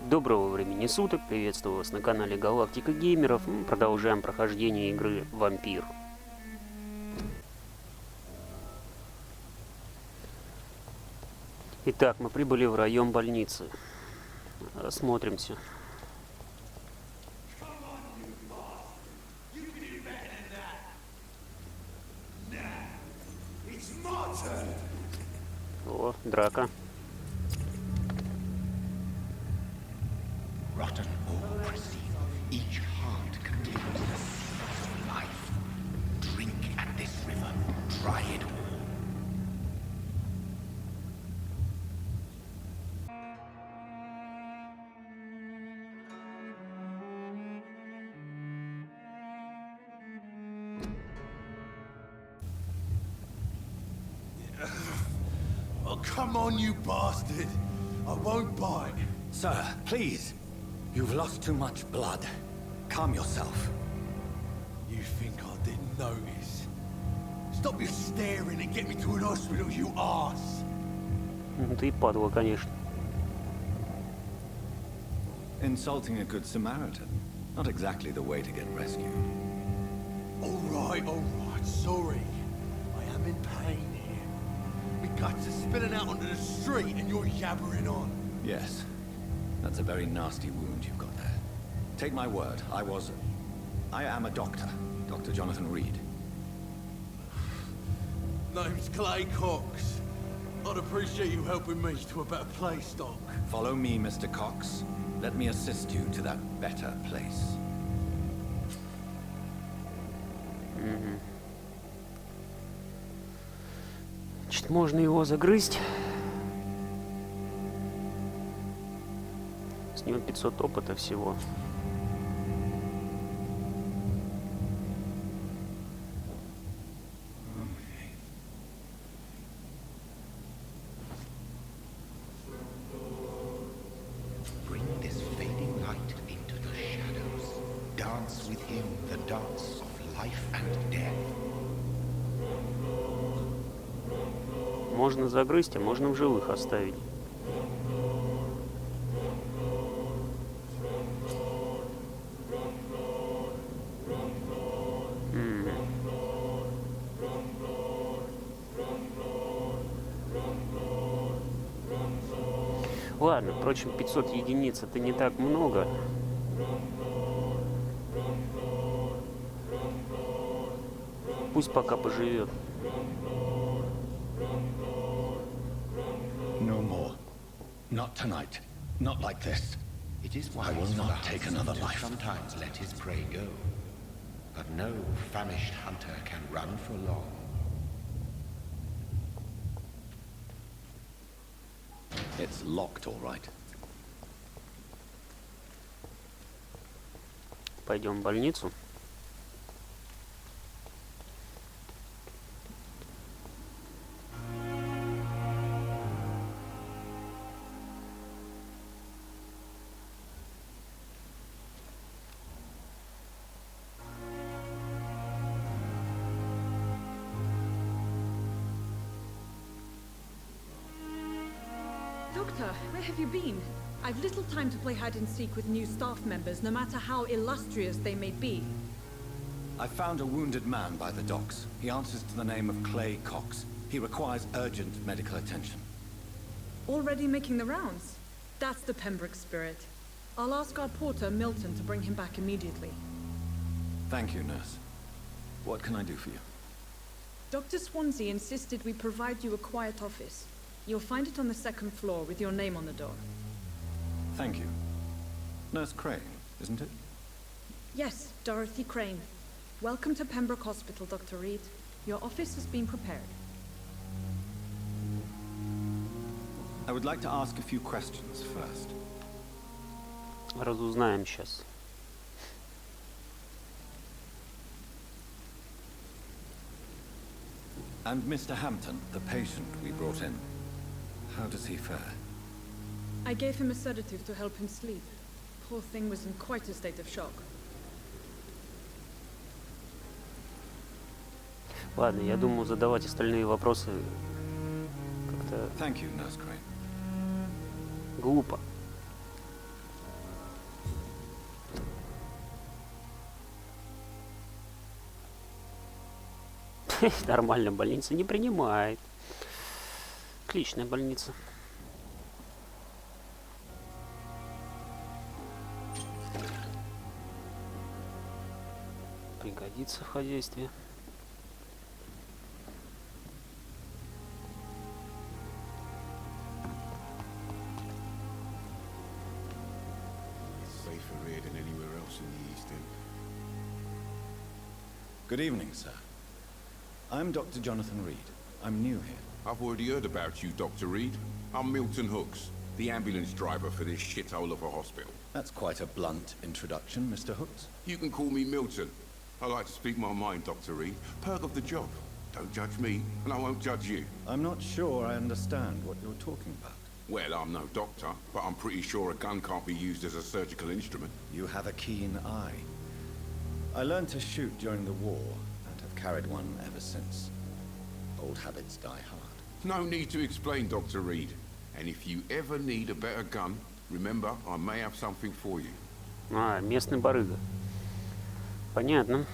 Доброго времени суток, приветствую вас на канале Галактика Геймеров. Мы продолжаем прохождение игры Vampyr. Итак, мы прибыли в район больницы. Осмотримся. О, драка. Oh, come on, you bastard. I won't bite. Sir, please. You've lost too much blood. Calm yourself. You think I didn't notice? Stop your staring and get me to an hospital, you arse. Ты падла, конечно. Insulting a good Samaritan. Not exactly the way to get rescued. All right, sorry. I am in pain here. My guts are spilling out onto the street and you're yabbering on. Yes. That's a very nasty wound you've got there. Take my word, I am a doctor. Dr. Jonathan Reid. Name's Clay Cox. I'd appreciate you helping me to a better place, Doc. Follow me, Mr. Cox. Let me assist you to that better place. Значит, можно его загрызть. С него 500 опыта всего. Можно загрызть, а можно в живых оставить. Ладно, впрочем, 500 единиц это не так много. Пусть пока поживет. No more. Not tonight. Not like this. It is I will not take another life. Sometimes let his prey go, but no famished hunter can run for long. It's locked, all right. Пойдем в больницу. Doctor, where have you been? I've little time to play hide and seek with new staff members, no matter how illustrious they may be. I found a wounded man by the docks. He answers to the name of Clay Cox. He requires urgent medical attention. Already making the rounds? That's the Pembroke spirit. I'll ask our porter, Milton, to bring him back immediately. Thank you, nurse. What can I do for you? Dr. Swansea insisted we provide you a quiet office. You'll find it on the second floor with your name on the door. Thank you. Nurse Crane, isn't it? Yes, Dorothy Crane. Welcome to Pembroke Hospital, Dr. Reid. Your office has been prepared. I would like to ask a few questions first. Разузнаем сейчас. And Mr. Hampton, the patient we brought in. How does he fare? I gave him a sedative to help him sleep. Poor thing was in quite a state of shock. Ладно, я думаю, задавать остальные вопросы как-то Thank you, Nurse Crane. глупо. Нормально, больница не принимает. Отличная больница. Пригодится в хозяйстве. It's safer here than anywhere else in the East End. Good evening, sir. I'm Dr. Jonathan Reid. I'm new here. I've already heard about you, Dr. Reid. I'm Milton Hooks, the ambulance driver for this shithole of a hospital. That's quite a blunt introduction, Mr. Hooks. You can call me Milton. I like to speak my mind, Dr. Reid. Perk of the job. Don't judge me, and I won't judge you. I'm not sure I understand what you're talking about. Well, I'm no doctor, but I'm pretty sure a gun can't be used as a surgical instrument. You have a keen eye. I learned to shoot during the war, and have carried one ever since. Old habits die hard. No need to explain, Dr. Reid. And if you ever need a better gun, remember, I may have something for you. А, местный барыга. Понятно.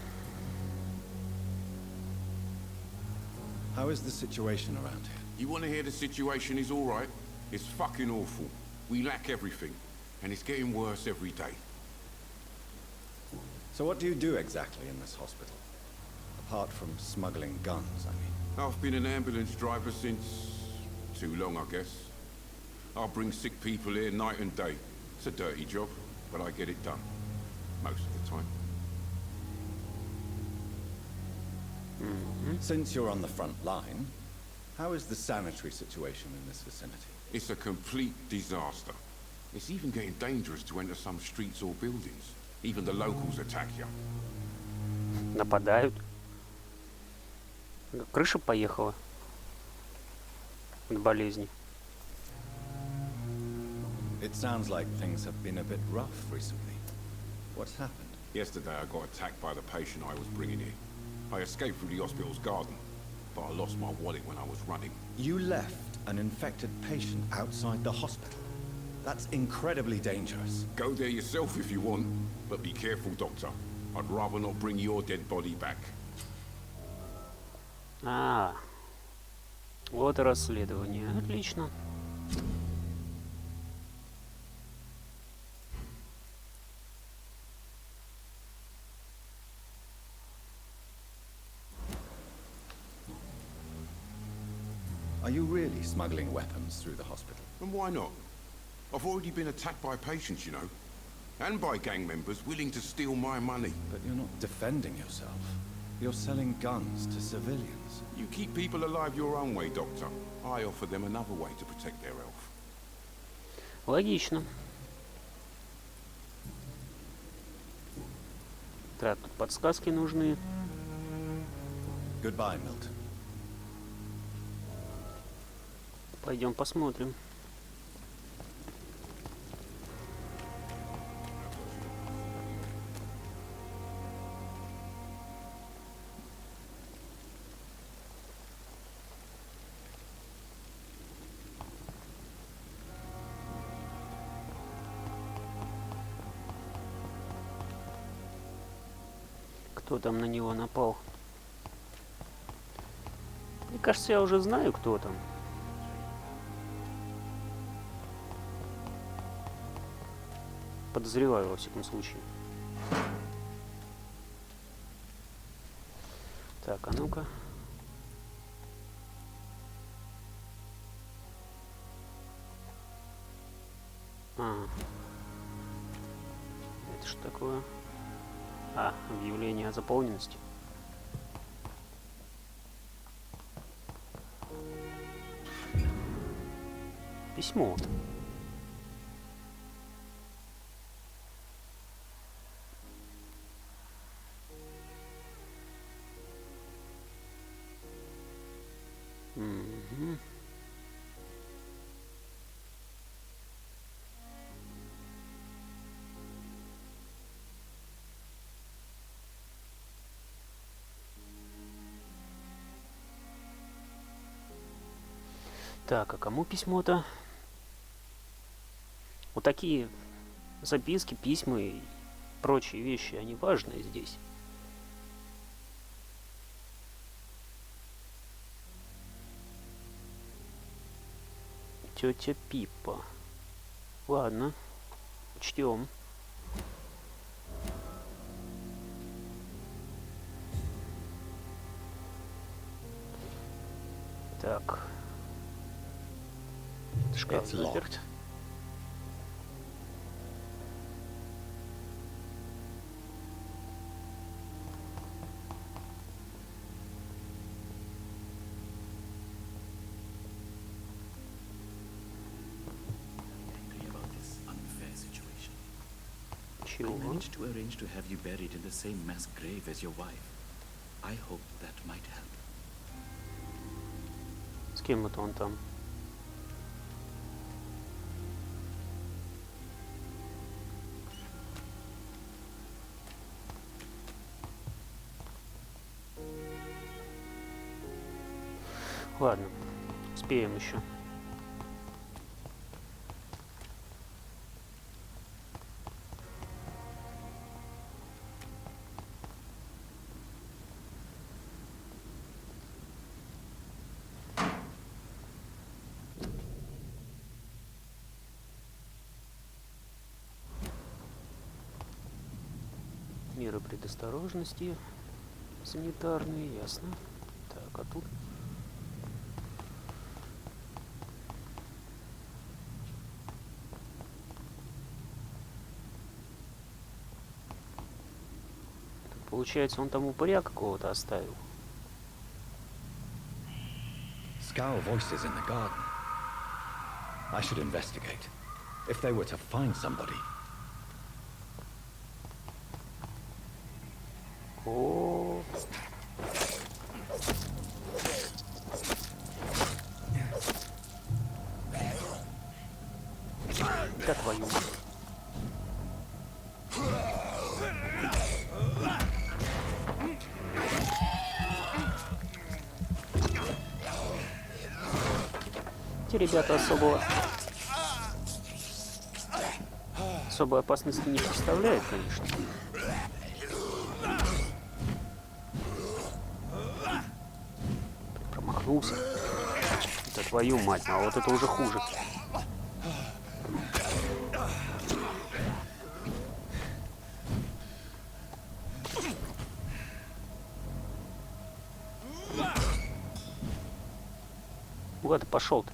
How is the situation around here? You want to hear the situation is all right? It's fucking awful. We lack everything, and it's getting worse every day. So what do you do exactly in this hospital? Apart from smuggling guns, I mean. I've been an ambulance driver since... too long, I guess. I bring sick people here night and day. It's a dirty job, but I get it done. Most of the time. Since you're on the front line, how is the sanitary situation in this vicinity? It's a complete disaster. It's even getting dangerous to enter some streets or buildings. Even the locals attack you. Нападают. Крыша поехала. От болезни. It sounds like things have been a bit rough recently. What's happened? Yesterday I got attacked by the patient I was bringing here. I escaped through the hospital's garden, but I lost my wallet when I was running. You left an infected patient outside the hospital. That's incredibly dangerous. Go there yourself if you want, but be careful, Doctor. I'd rather not bring your dead body back. А, вот и расследование. Отлично. Are you really smuggling weapons through the hospital? And why not? I've already been attacked by patients, you know. And by gang members willing to steal my money. But you're not defending yourself. You're selling guns to civilians. You keep people alive your own way, Doctor. I offer them another way to protect their health. Логично. Так, тут подсказки нужны. Goodbye, Milton. Пойдем посмотрим. Кто там на него напал? Мне кажется, я уже знаю, кто там. Подозреваю, во всяком случае. Так, а ну-ка. А. Это что такое? А, объявление о заполненности. Письмо. Угу. Так, а кому письмо-то? Вот такие записки, письма и прочие вещи, они важные здесь. тетя Пиппа. Ладно, учтем. Так. Шкаф заперт. I managed to arrange to have you buried in the same mass grave as your wife. I hope that might help. С кем это он там? Ладно, успеем еще. Меры предосторожности санитарные, ясно. Так, а тут получается, он там упыря какого-то оставил. Scowl voices in the garden. I should investigate. If they were to find somebody. О. Да твою мать. Эти ребята особой опасности не представляют, конечно. Промахнулся. Да твою мать, а вот это уже хуже. Куда ты пошел-то?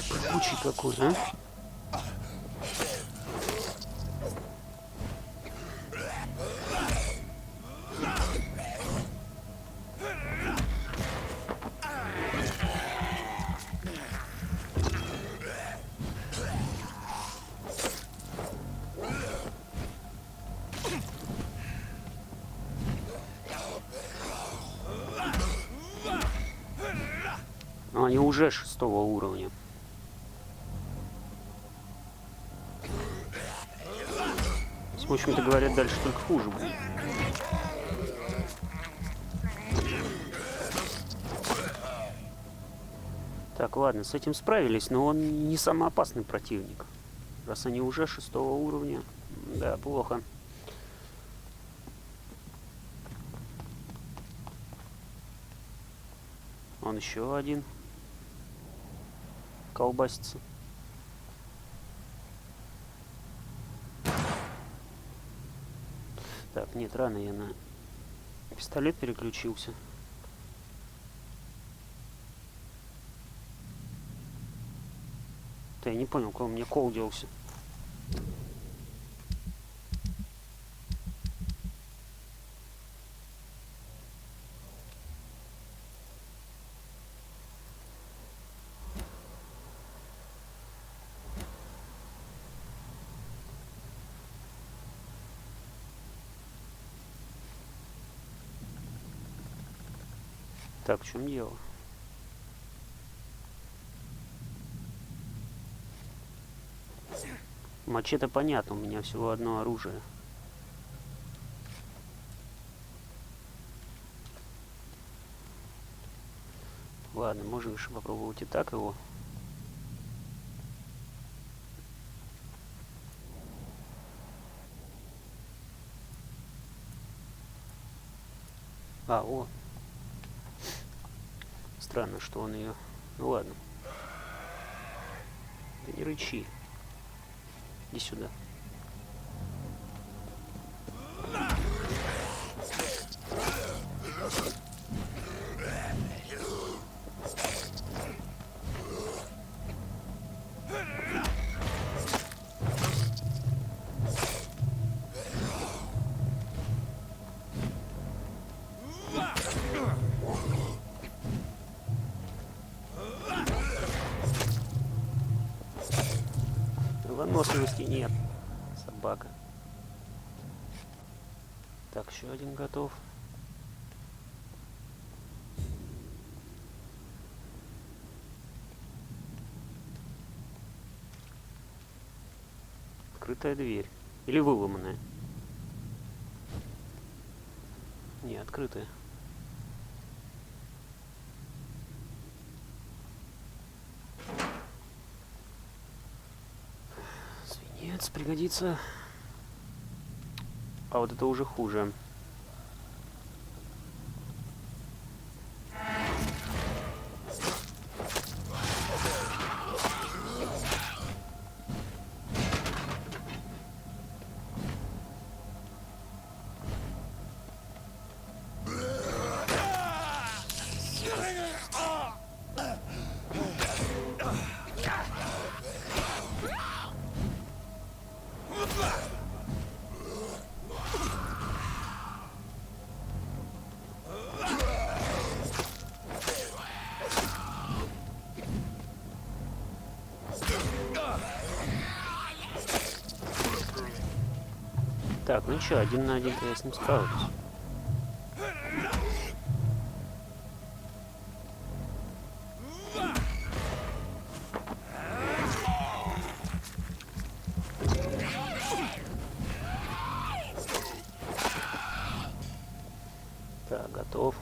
Прыгучий какой, а? Они уже 6-го уровня. В общем-то, говорят, дальше только хуже будет. Так, ладно, с этим справились, но он не самый опасный противник. Раз они уже 6-го уровня. Да, плохо. Он еще один. Колбасится. Так, нет, рано я на пистолет переключился. Да, я не понял, куда у меня кол делся. Так, в чем дело? Мачете понятно, у меня всего одно оружие. Ладно, можно еще попробовать и так его. А, о. Странно, что он ее... Ну ладно. Да не рычи. Иди сюда. Выносливости нет. Собака. Так, еще один готов. Открытая дверь. Или выломанная. Не, открытая. Свинец пригодится. А вот это уже хуже. Так, ну чё, 1 на 1 я с ним справлюсь. Так, готов.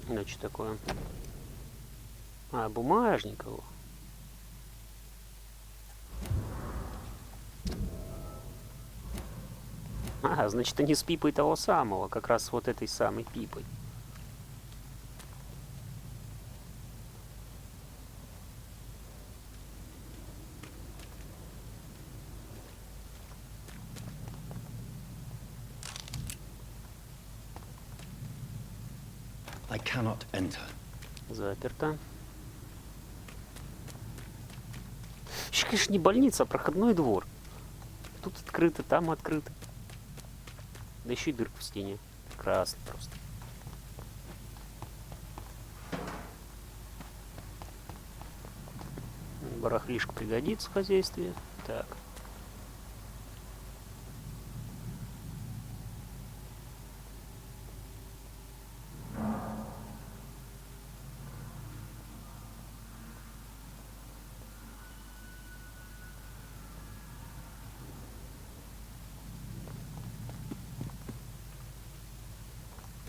Ну, что такое? А, бумажник его. А, значит, они с пипой того самого, как раз вот этой самой пипой. I cannot enter. Заперто. Еще, конечно, не больница, а проходной двор. Тут открыто, там открыто. Да еще и дырка в стене. Прекрасно просто. Барахлишка пригодится в хозяйстве. Так.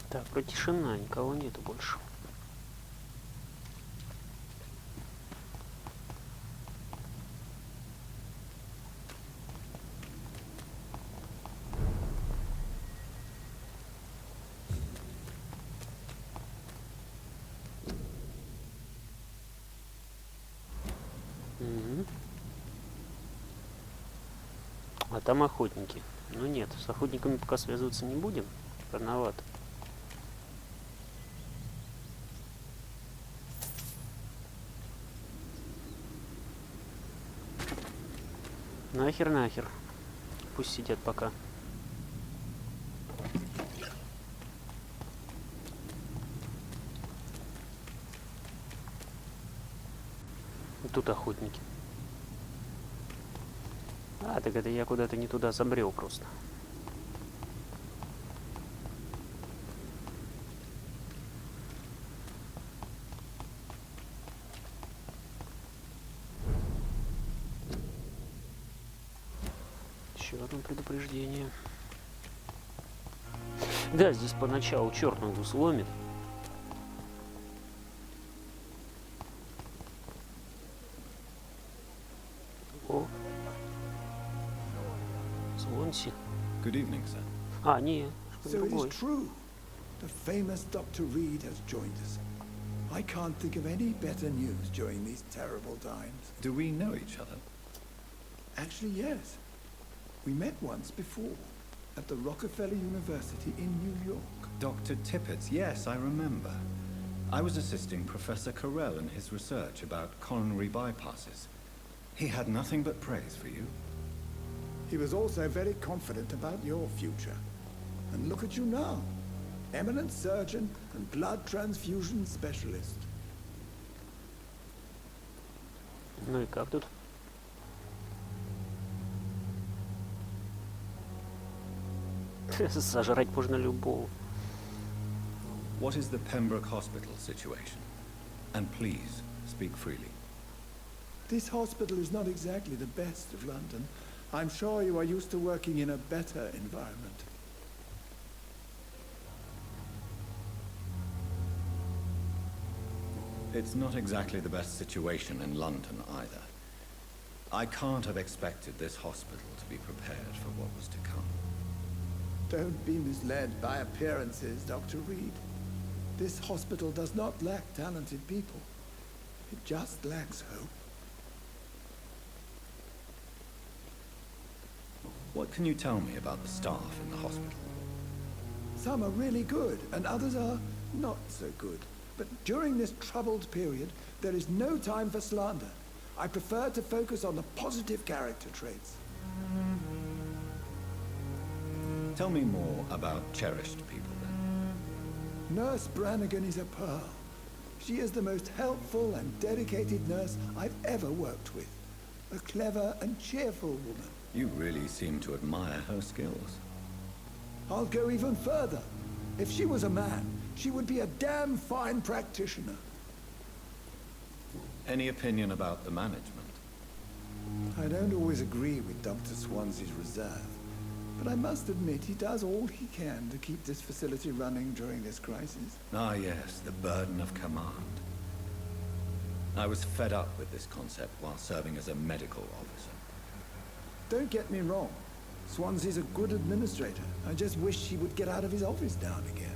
Так, вроде тишина, никого нету больше. Угу. А там охотники. Ну нет, с охотниками пока связываться не будем. Рановато. Нахер, нахер. Пусть сидят пока. И тут охотники. А, так это я куда-то не туда забрел просто. Еще одно предупреждение. Да, здесь поначалу черт ногу сломит. О. Звонси. sir. А, не, что So it другой. is true. The famous Dr. Reid has joined us. I can't think of any better news during these terrible times. Do we know each other? Actually, yes. We met once before, at the Rockefeller University in New York. Dr. Tippett, yes, I remember. I was assisting Professor Carell in his research about coronary bypasses. He had nothing but praise for you. He was also very confident about your future. And look at you now. Eminent surgeon and blood transfusion specialist. Ну и как тут? Сожрать можно любого. What is the Pembroke Hospital situation? And please, speak freely. This hospital is not exactly the best of London. I'm sure you are used to working in a better environment. It's not exactly the best situation in London either. I can't have expected this hospital to be prepared for what was to come. Don't be misled by appearances, Dr. Reid. This hospital does not lack talented people. It just lacks hope. What can you tell me about the staff in the hospital? Some are really good, and others are not so good. But during this troubled period, there is no time for slander. I prefer to focus on the positive character traits. Tell me more about cherished people then. Nurse Brannigan is a pearl. She is the most helpful and dedicated nurse I've ever worked with. A clever and cheerful woman. You really seem to admire her skills. I'll go even further. If she was a man, she would be a damn fine practitioner. Any opinion about the management? I don't always agree with Dr. Swansea's reserve, but I must admit he does all he can to keep this facility running during this crisis. Ah yes, the burden of command. I was fed up with this concept while serving as a medical officer. Don't get me wrong. Swansea's a good administrator. I just wish he would get out of his office now and again.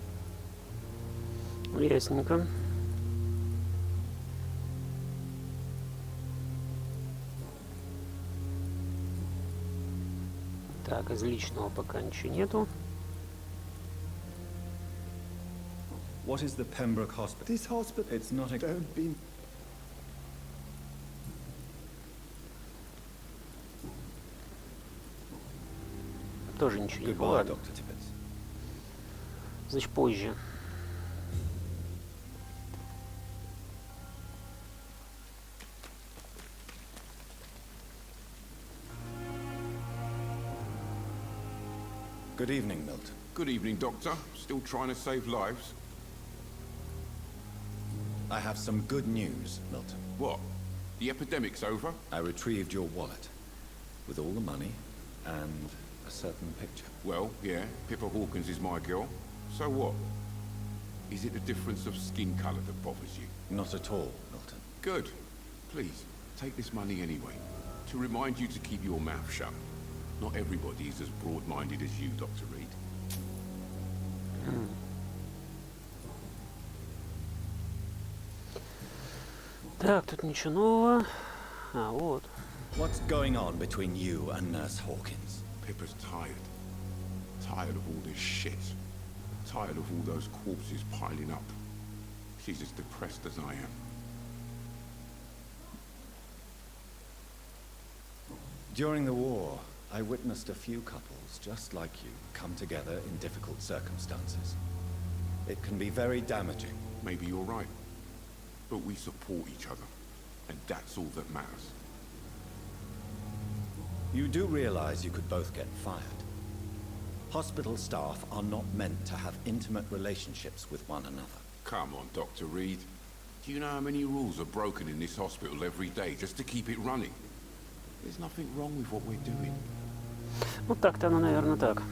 Ясненько. Так, из личного пока ничего нету. What is the Pembroke Hospital? This hospital... It's not a... Don't be... Тоже ничего не Goodbye, было. Dr. Tippett. Значит, позже. Good evening, Milton. Good evening, Doctor. Still trying to save lives? I have some good news, Milton. What? The epidemic's over? I retrieved your wallet with all the money and a certain picture. Well, yeah, Pippa Hawkins is my girl. So what? Is it the difference of skin colour that bothers you? Not at all, Milton. Good. Please, take this money anyway. To remind you to keep your mouth shut. Not everybody is as broad-minded as you, Dr. Reid. Так, тут ничего нового. А, вот. What's going on between you and Nurse Hawkins? Pippa's tired. Tired of all this shit. Tired of all those corpses piling up. She's as depressed as I am. During the war, I witnessed a few couples just like you come together in difficult circumstances. It can be very damaging. Maybe you're right. But we support each other. And that's all that matters. You do realize you could both get fired. Hospital staff are not meant to have intimate relationships with one another. Come on, Dr. Reid. Do you know how many rules are broken in this hospital every day just to keep it running? There's nothing wrong with what we're doing. Ну так-то оно, наверное, так.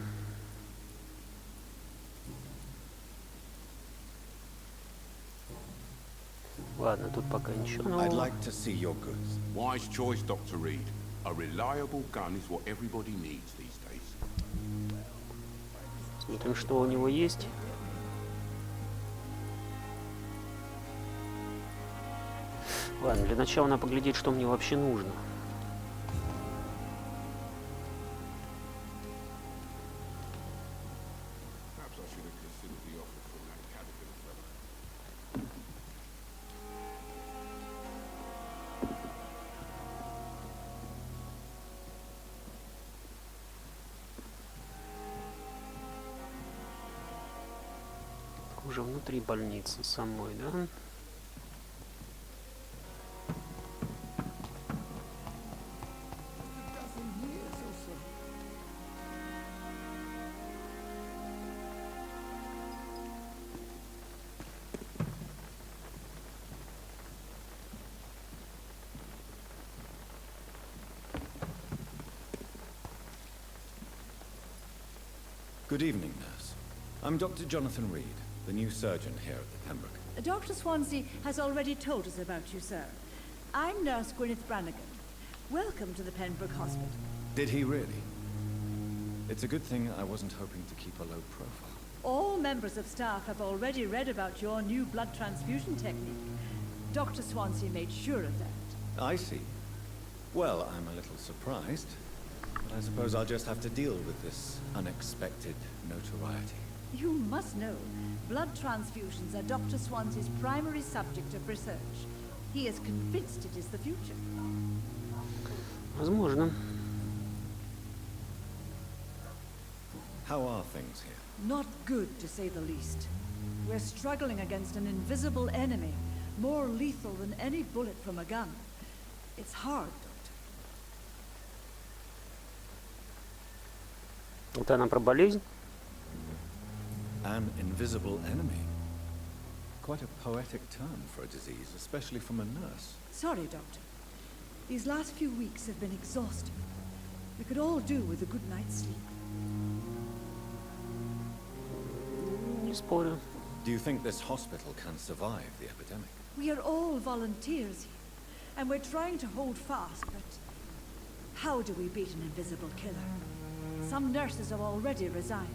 Ладно, тут пока ничего I'd нового. like to see your goods. Wise choice, Dr. Reid. A reliable gun is what everybody needs these days. Смотрим, что у него есть. Ладно, для начала надо поглядеть, что мне вообще нужно. Perhaps I should have considered the offer from that caterpillar fella. Уже внутри больницы самой, да? A dozen years or so. Good evening, nurse. I'm Dr. Jonathan Reid, the new surgeon here at the Pembroke. Dr. Swansea has already told us about you, sir. I'm Nurse Gwyneth Brannigan. Welcome to the Pembroke Hospital. Did he really? It's a good thing I wasn't hoping to keep a low profile. All members of staff have already read about your new blood transfusion technique. Dr. Swansea made sure of that. I see. Well, I'm a little surprised, but I suppose I'll just have to deal with this unexpected notoriety. You must know, blood transfusions are Dr. Swansea's primary subject of research. He is convinced it is the future. Возможно. How are things here? Not good, to say the least. We're struggling against an invisible enemy, more lethal than any bullet from a gun. It's hard, Doctor. Это она про болезнь? An invisible enemy. Quite a poetic term for a disease, especially from a nurse. Sorry, Doctor. These last few weeks have been exhausting. We could all do with a good night's sleep. Не спорю. Do you think this hospital can survive the epidemic? We are all volunteers here, and we're trying to hold fast, but how do we beat an invisible killer? Some nurses have already resigned.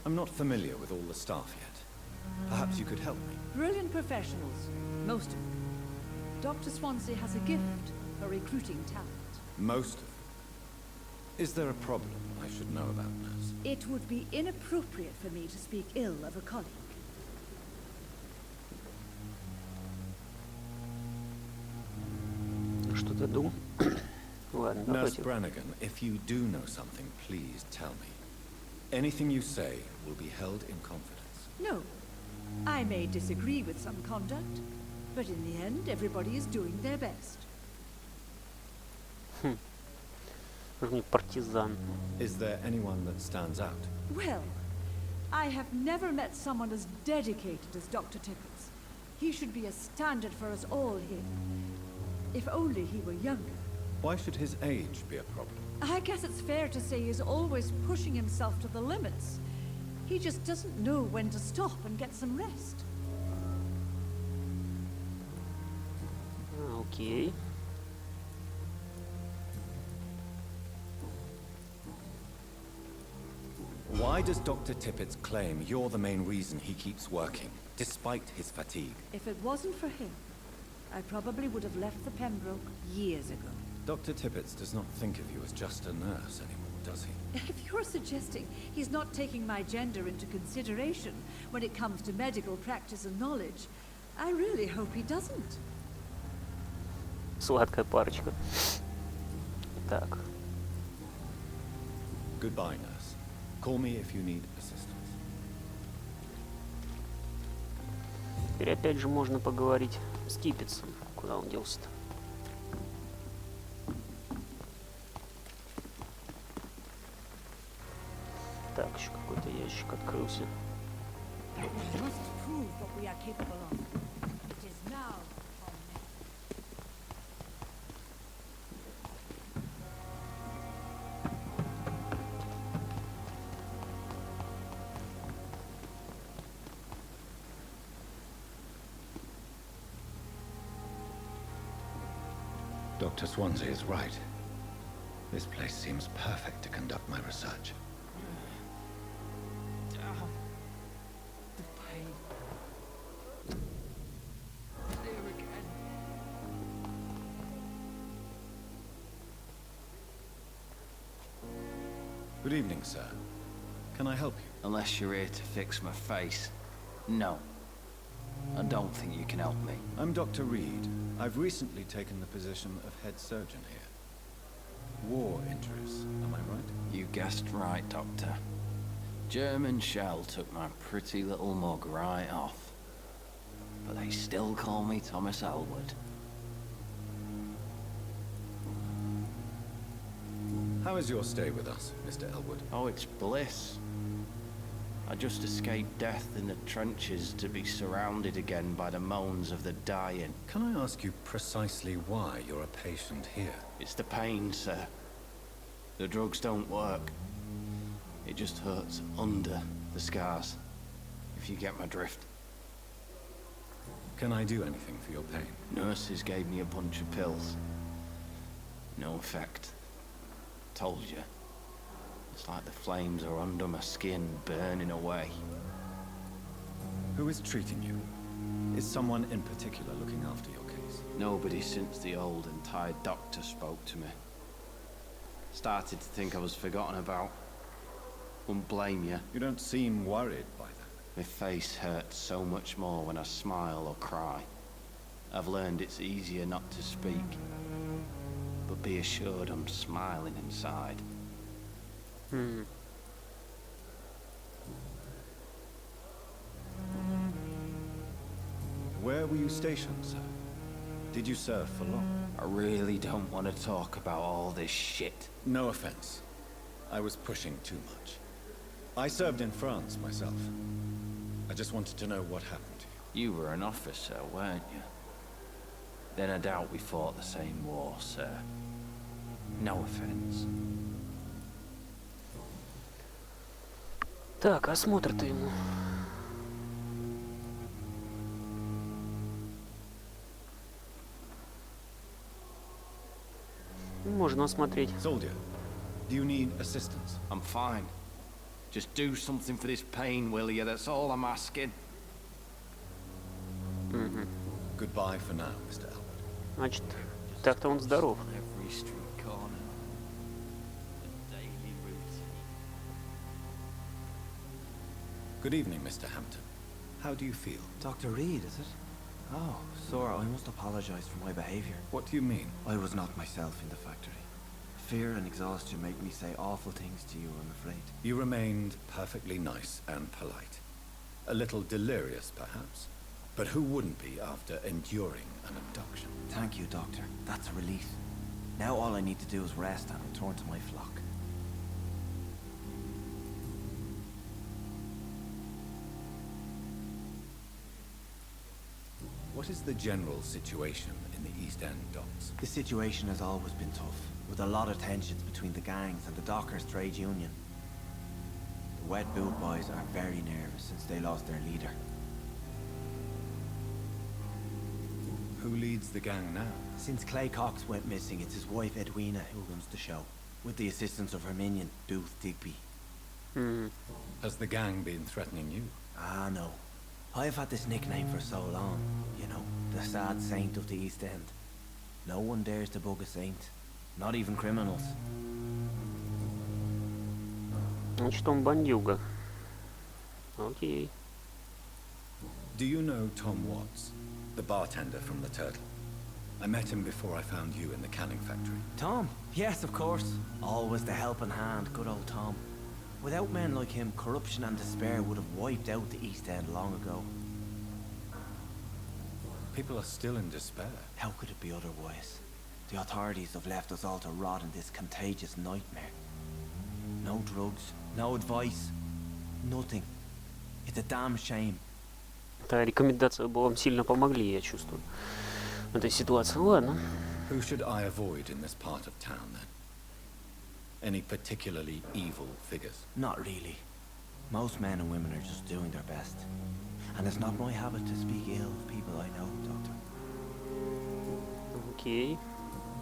I'm not familiar with all the staff yet. Perhaps you could help me. Brilliant professionals, most of them. Dr. Swansea has a gift for recruiting talent. Most of them. Is there a problem I should know about, nurse? It would be inappropriate for me to speak ill of a colleague. Что-то думаю. Ладно, Nurse давайте. Brannigan, if you do know something, please tell me. Anything you say will be held in confidence. No, I may disagree with some conduct, but in the end, everybody is doing their best. Мне партизан. Is there anyone that stands out? Well, I have never met someone as dedicated as Dr. Tippett. He should be a standard for us all here. If only he were younger. Why should his age be a problem? I guess it's fair to say he's always pushing himself to the limits. He just doesn't know when to stop and get some rest. Окей. Why does Dr. Tippett claim you're the main reason he keeps working, despite his fatigue? If it wasn't for him, I probably would have left the Pembroke years ago. Dr. Tippett does not think of you as just a nurse anymore, does he? If you're suggesting he's not taking my gender into consideration when it comes to medical practice and knowledge, I really hope he doesn't. Сладкая парочка. Так. Goodbye, nurse. Call me if you need assistance. Теперь опять же можно поговорить с Типпетсом. Куда он делся-то? Так, еще какой-то ящик открылся. We must prove what we are capable of. It is now or never. Dr. Swansea is right. This place seems perfect to conduct my research. The pain. There again. Good evening, sir. Can I help you? Unless you're here to fix my face. No. I don't think you can help me. I'm Dr. Reid. I've recently taken the position of head surgeon here. War injuries, am I right? You guessed right, Doctor. German shell took my pretty little mug right off. But they still call me Thomas Elwood. How is your stay with us, Mr. Elwood? Oh, it's bliss. I just escaped death in the trenches to be surrounded again by the moans of the dying. Can I ask you precisely why you're a patient here? It's the pain, sir. The drugs don't work. It just hurts under the scars, if you get my drift. Can I do anything for your pain? Nurses gave me a bunch of pills. No effect. Told you. It's like the flames are under my skin, burning away. Who is treating you? Is someone in particular looking after your case? Nobody since the old and tired doctor spoke to me. Started to think I was forgotten about. Wouldn't blame you. You don't seem worried by that. My face hurts so much more when I smile or cry. I've learned it's easier not to speak. But be assured I'm smiling inside. Where were you stationed, sir? Did you serve for long? I really don't want to talk about all this shit. No offense. I was pushing too much. I served in France myself. I just wanted to know what happened to you. You were an officer, weren't you? Then I doubt we fought the same war, sir. No offense. Так, осмотр-то ему. Можно осмотреть. Soldier, do you need assistance? I'm fine. Just do something for this pain, will you? That's all I'm asking. Goodbye for now, Mr. Elwood. Значит, так-то он здоров. On every street corner. The daily routine. Good evening, Mr. Hampton. How do you feel? Dr. Reid, is it? Oh, sir, I must apologize for my behavior. What do you mean? I was not myself in the factory. Fear and exhaustion made me say awful things to you, I'm afraid. You remained perfectly nice and polite. A little delirious, perhaps. But who wouldn't be after enduring an abduction? Thank you, Doctor. That's a relief. Now all I need to do is rest and return to my flock. What is the general situation in the East End docks? The situation has always been tough, with a lot of tensions between the gangs and the dockers' trade union. The Wet Boot Boys are very nervous since they lost their leader. Who leads the gang now? Since Clay Cox went missing, it's his wife Edwina who runs the show, with the assistance of her minion, Booth Digby. Has the gang been threatening you? Ah, no. I've had this nickname for so long, you know, the sad saint of the East End. No one dares to bug a saint, not even criminals. Значит, он бандюга. Окей. Do you know Tom Watts, the bartender from the Turtle? I met him before I found you in the canning factory. Tom? Yes, of course. Always the helping hand, good old Tom. Without men like him, corruption and despair would have wiped out the East End long ago. People are still in despair. How could it be otherwise? The authorities have left us all to rot in this contagious nightmare. No drugs, no advice, nothing. It's a damn shame. Да, рекомендации бы вам сильно помогли, я чувствую, в этой ситуации. Ладно. Who should I avoid in this part of town, then? Any particularly evil figures? Not really. Most men and women are just doing their best. And it's not my habit to speak ill of people I know, Doctor. Окей.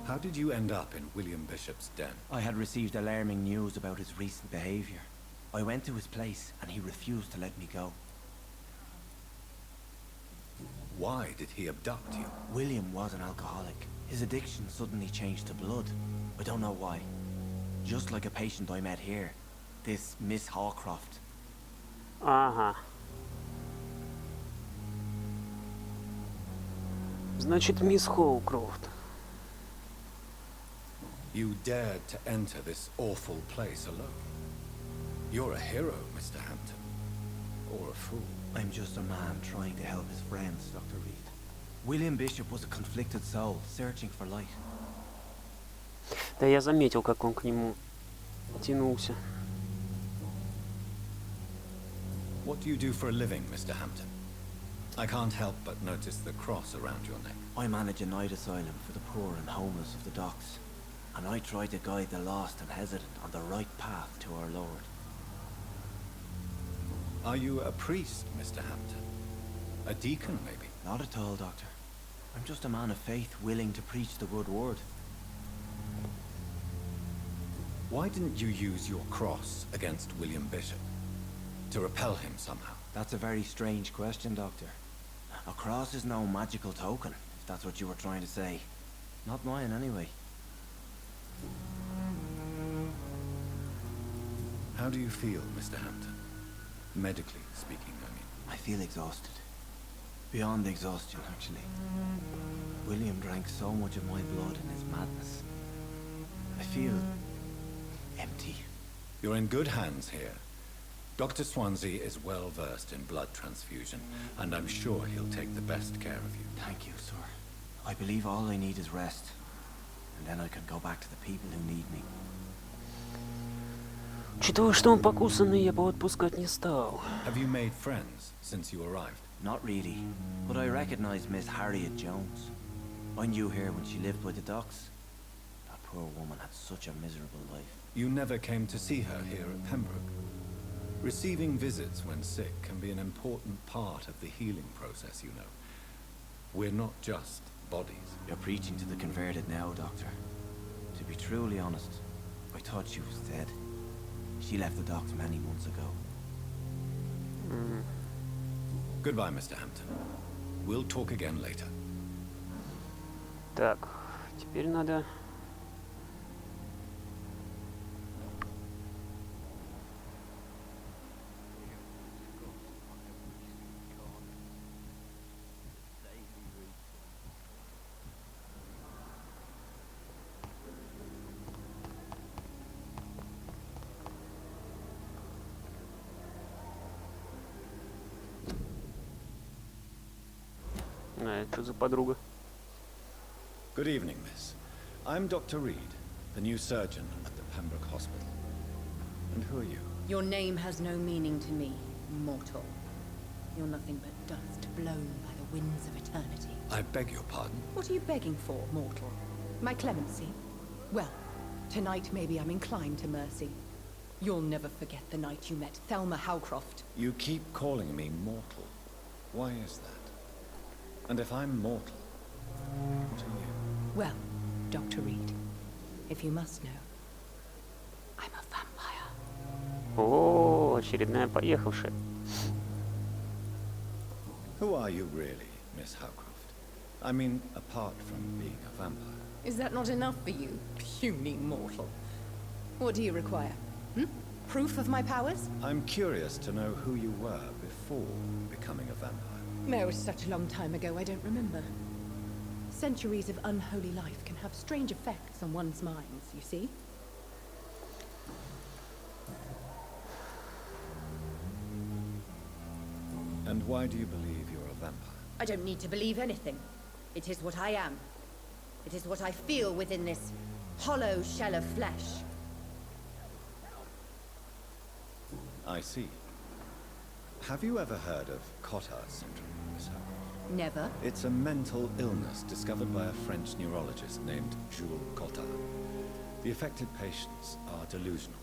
How did you end up in William Bishop's den? I had received alarming news about his recent behavior. I went to his place, and he refused to let me go. Why did he abduct you? William was an alcoholic. His addiction suddenly changed to blood. I don't know why. Just like a patient I met here. This Miss Hawcroft. Ага. Значит, мисс Хоукрофт. You dared to enter this awful place alone. You're a hero, Mr. Hampton. Or a fool. I'm just a man trying to help his friends, Dr. Reid. William Bishop was a conflicted soul, searching for light. Да, я заметил, как он к нему тянулся. What do you do for a living, Mr. Hampton? I can't help but notice the cross around your neck. I manage a night asylum for the poor and homeless of the docks. And I try to guide the lost and hesitant on the right path to our Lord. Are you a priest, Mr. Hampton? A deacon, maybe? Not at all, Doctor. I'm just a man of faith willing to preach the good word. Why didn't you use your cross against William Bishop? To repel him somehow? That's a very strange question, Doctor. A cross is no magical token, if that's what you were trying to say. Not mine, anyway. How do you feel, Mr. Hampton? Medically speaking, I mean. I feel exhausted. Beyond exhaustion, actually. William drank so much of my blood in his madness. I feel empty. You're in good hands here. Dr. Swansea is well versed in blood transfusion, and I'm sure he'll take the best care of you. Thank you, sir. I believe all I need is rest. And then I can go back to the people who need me. Учитывая, что он покусанный, я бы отпускать не стал. Have you made friends since you arrived? Not really, but I recognize Miss Harriet Jones. I knew her when she lived by the docks. That poor woman had such a miserable life. You never came to see her here at Pembroke. Receiving visits when sick can be an important part of the healing process, you know. We're not just bodies. You're preaching to the converted now, Doctor. To be truly honest, I thought she was dead. She left the docks many months ago. Goodbye, Mr. Hampton. We'll talk again later. Так, теперь надо... это что за подруга? Good evening, miss. I'm Dr. Reid, the new surgeon at the Pembroke Hospital. And who are you? Your name has no meaning to me, mortal. You're nothing but dust blown by the winds of eternity. I beg your pardon? What are you begging for, mortal? My clemency? Well, tonight maybe I'm inclined to mercy. You'll never forget the night you met Thelma Howcroft. You keep calling me mortal. Why is that? And if I'm mortal, what are you? Well, Dr. Reid, if you must know, I'm a vampire. О, очередная поехавшая. Who are you really, Miss Howcroft? I mean, apart from being a vampire. Is that not enough for you, puny mortal? What do you require? Proof of my powers? I'm curious to know who you were before becoming a vampire. No, it's such a long time ago, I don't remember. Centuries of unholy life can have strange effects on one's minds, you see? And why do you believe you're a vampire? I don't need to believe anything. It is what I am. It is what I feel within this hollow shell of flesh. I see. Have you ever heard of Cotard syndrome, Miss Howcroft? Never. It's a mental illness discovered by a French neurologist named Jules Cotard. The affected patients are delusional.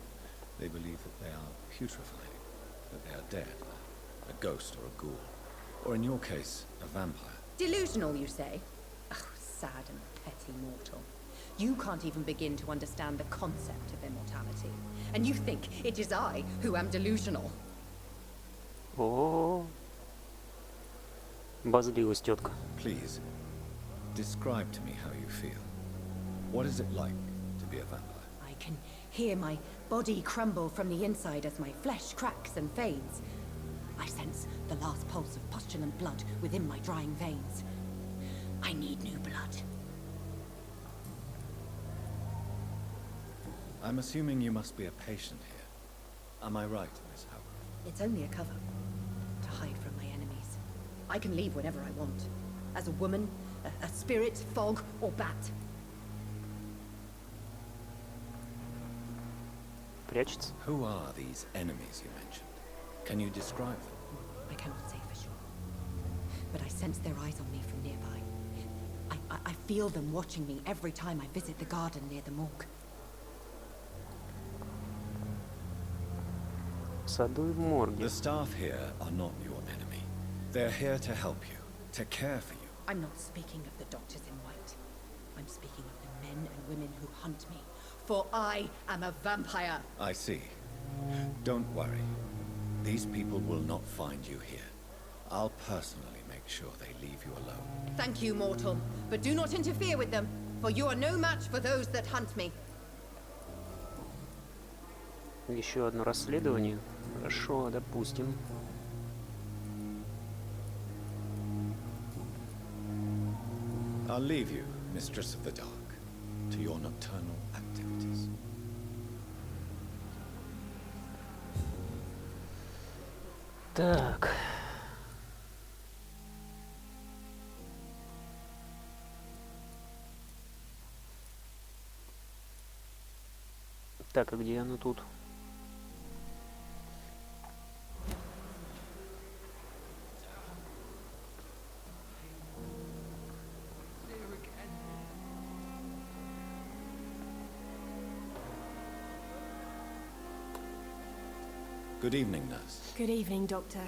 They believe that they are putrefying, that they are dead, a ghost or a ghoul, or in your case, a vampire. Delusional, you say? Oh, sad and petty mortal. You can't even begin to understand the concept of immortality. And you think it is I who am delusional. О, базлилась тетка. Please, describe to me how you feel. What is it like to be a vampire? I can hear my body crumble from the inside as my flesh cracks and fades. I sense the last pulse of postulant blood within my drying veins. I need new blood. I'm assuming you must be a patient here. Am I right, Miss Howard? It's only a cover to hide from my enemies. I can leave whenever I want. As a woman, a spirit, fog, or bat. Прячется. Who are these enemies you mentioned? Can you describe them? I cannot say for sure. But I sense their eyes on me from nearby. I feel them watching me every time I visit the garden near the morgue. В саду и в морге. The staff here are not your enemy. They're here to help you, to care for you. I'm not speaking of the doctors in white. I'm speaking of the men and women who hunt me. For I am a vampire. I see. Don't worry. These people will not find you here. I'll personally make sure they leave you alone. Thank you, mortal. But do not interfere with them, for you are no match for those that hunt me. Еще одно расследование. Хорошо, допустим. I'll leave you, Mistress of the Dark, to your nocturnal activities. Так. Так, а где оно тут? Good evening, nurse. Good evening, Doctor.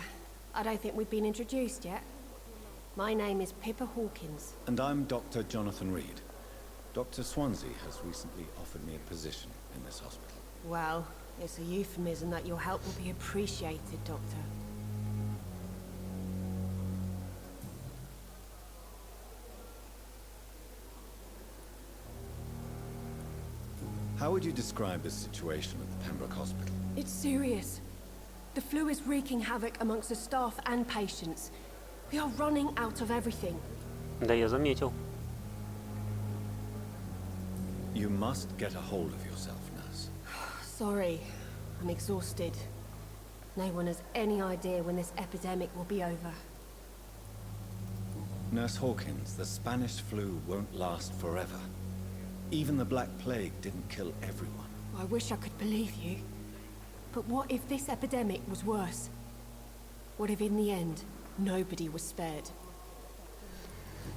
I don't think we've been introduced yet. My name is Pippa Hawkins. And I'm Dr. Jonathan Reid. Dr. Swansea has recently offered me a position in this hospital. Well, it's a euphemism that your help will be appreciated, Doctor. How would you describe the situation at the Pembroke Hospital? It's serious. The flu is wreaking havoc amongst the staff and patients. We are running out of everything. Да, я заметил. You must get a hold of yourself, nurse. Sorry, I'm exhausted. No one has any idea when this epidemic will be over. Nurse Hawkins, the Spanish flu won't last forever. Even the Black Plague didn't kill everyone. I wish I could believe you. But what if this epidemic was worse? What if in the end, nobody was spared?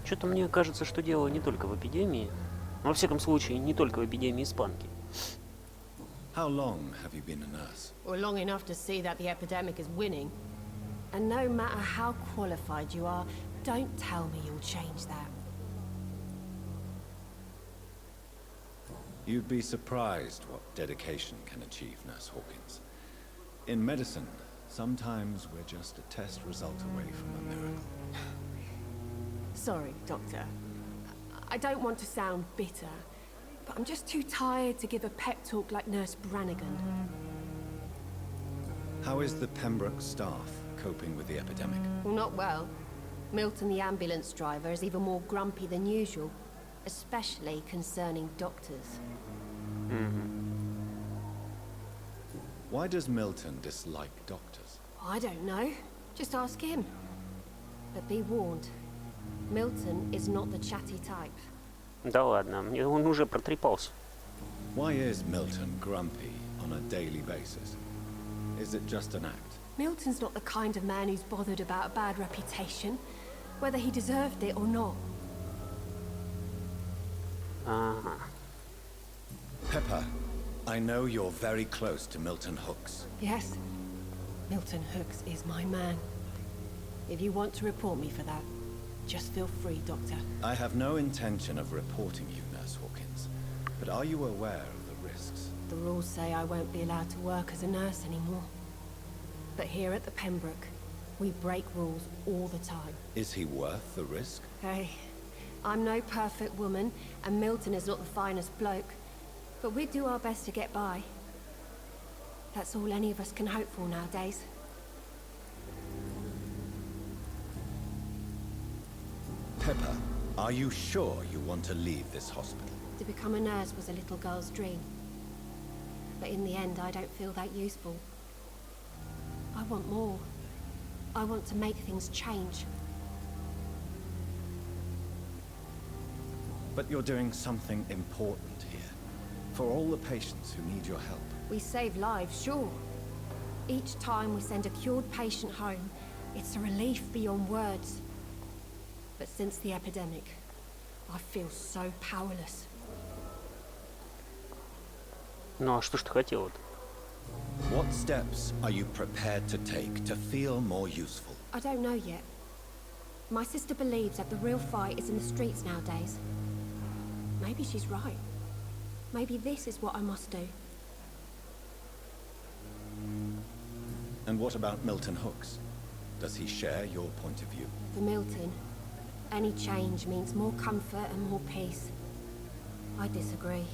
Что-то мне кажется, что дело не только в эпидемии. Во всяком случае, не только в эпидемии испанки. How long have you been a nurse? Well, long enough to see that the epidemic is winning. And no matter how qualified you are, don't tell me you'll change that. You'd be surprised what dedication can achieve, Nurse Hawkins. In medicine, sometimes we're just a test result away from a miracle. Sorry, Doctor. I don't want to sound bitter, but I'm just too tired to give a pep talk like Nurse Brannigan. How is the Pembroke staff coping with the epidemic? Well, not well. Milton, the ambulance driver, is even more grumpy than usual, especially concerning doctors. Why does Milton dislike doctors? I don't know. Just ask him. But be warned, Milton is not the chatty type. Да ладно, мне он уже протрепался. Why is Milton grumpy on a daily basis? Is it just an act? Milton's not the kind of man who's bothered about a bad reputation, whether he deserved it or not. Ага. Pepper, I know you're very close to Milton Hooks. Yes, Milton Hooks is my man. If you want to report me for that, just feel free, Doctor. I have no intention of reporting you, Nurse Hawkins. But are you aware of the risks? The rules say I won't be allowed to work as a nurse anymore. But here at the Pembroke, we break rules all the time. Is he worth the risk? Hey, I'm no perfect woman, and Milton is not the finest bloke. But we do our best to get by. That's all any of us can hope for nowadays. Pepper, are you sure you want to leave this hospital? To become a nurse was a little girl's dream. But in the end, I don't feel that useful. I want more. I want to make things change. But you're doing something important here. For all the patients who need your help. We save lives, sure. Each time we send a cured patient home, it's a relief beyond words. But since the epidemic, I feel so powerless. Ну а что ж ты хотела-то? What steps are you prepared to take to feel more useful? I don't know yet. My sister believes that the real fight is in the streets nowadays. Maybe she's right. Maybe this is what I must do. And what about Milton Hooks? Does he share your point of view? For Milton, any change means more comfort and more peace. I disagree.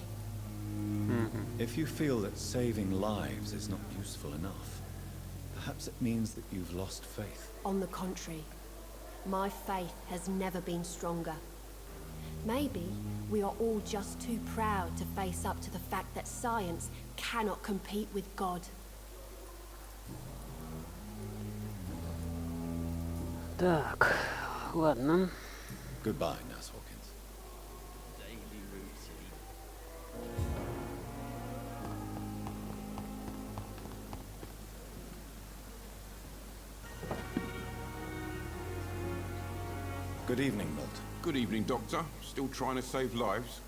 If you feel that saving lives is not useful enough, perhaps it means that you've lost faith. On the contrary, my faith has never been stronger. Maybe we are all just too proud to face up to the fact that science cannot compete with God. Так, ладно. Goodbye, Nurse Hawkins. Daily routine. Good evening, Milton. Good evening, Doctor. Still trying to save lives?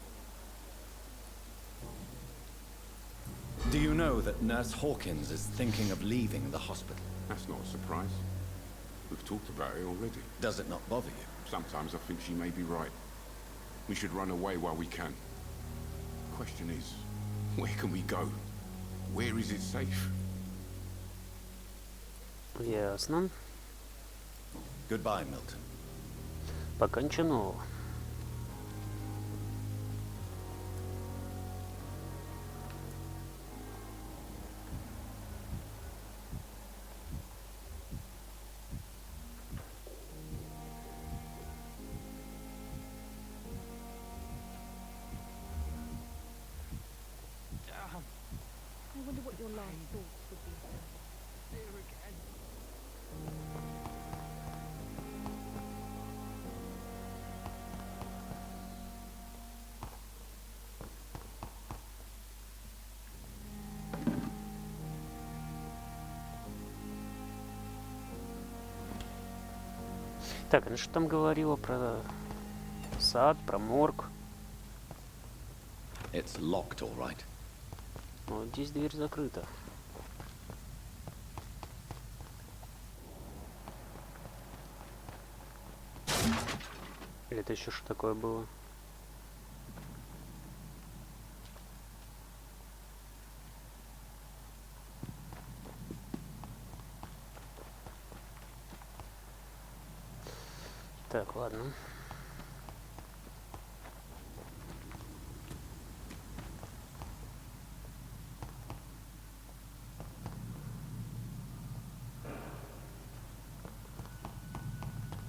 Do you know that Nurse Hawkins is thinking of leaving the hospital? That's not a surprise. We've talked about it already. Does it not bother you? Sometimes I think she may be right. We should run away while we can. Question is, where can we go? Where is it safe? Ясно. Goodbye, Milton. Пока ничего нового. I wonder what your last thoughts would be. There again. Так, ну что там говорила про сад, про морг? It's locked, all right. Вот здесь дверь закрыта. Или это еще что такое было? Так, ладно.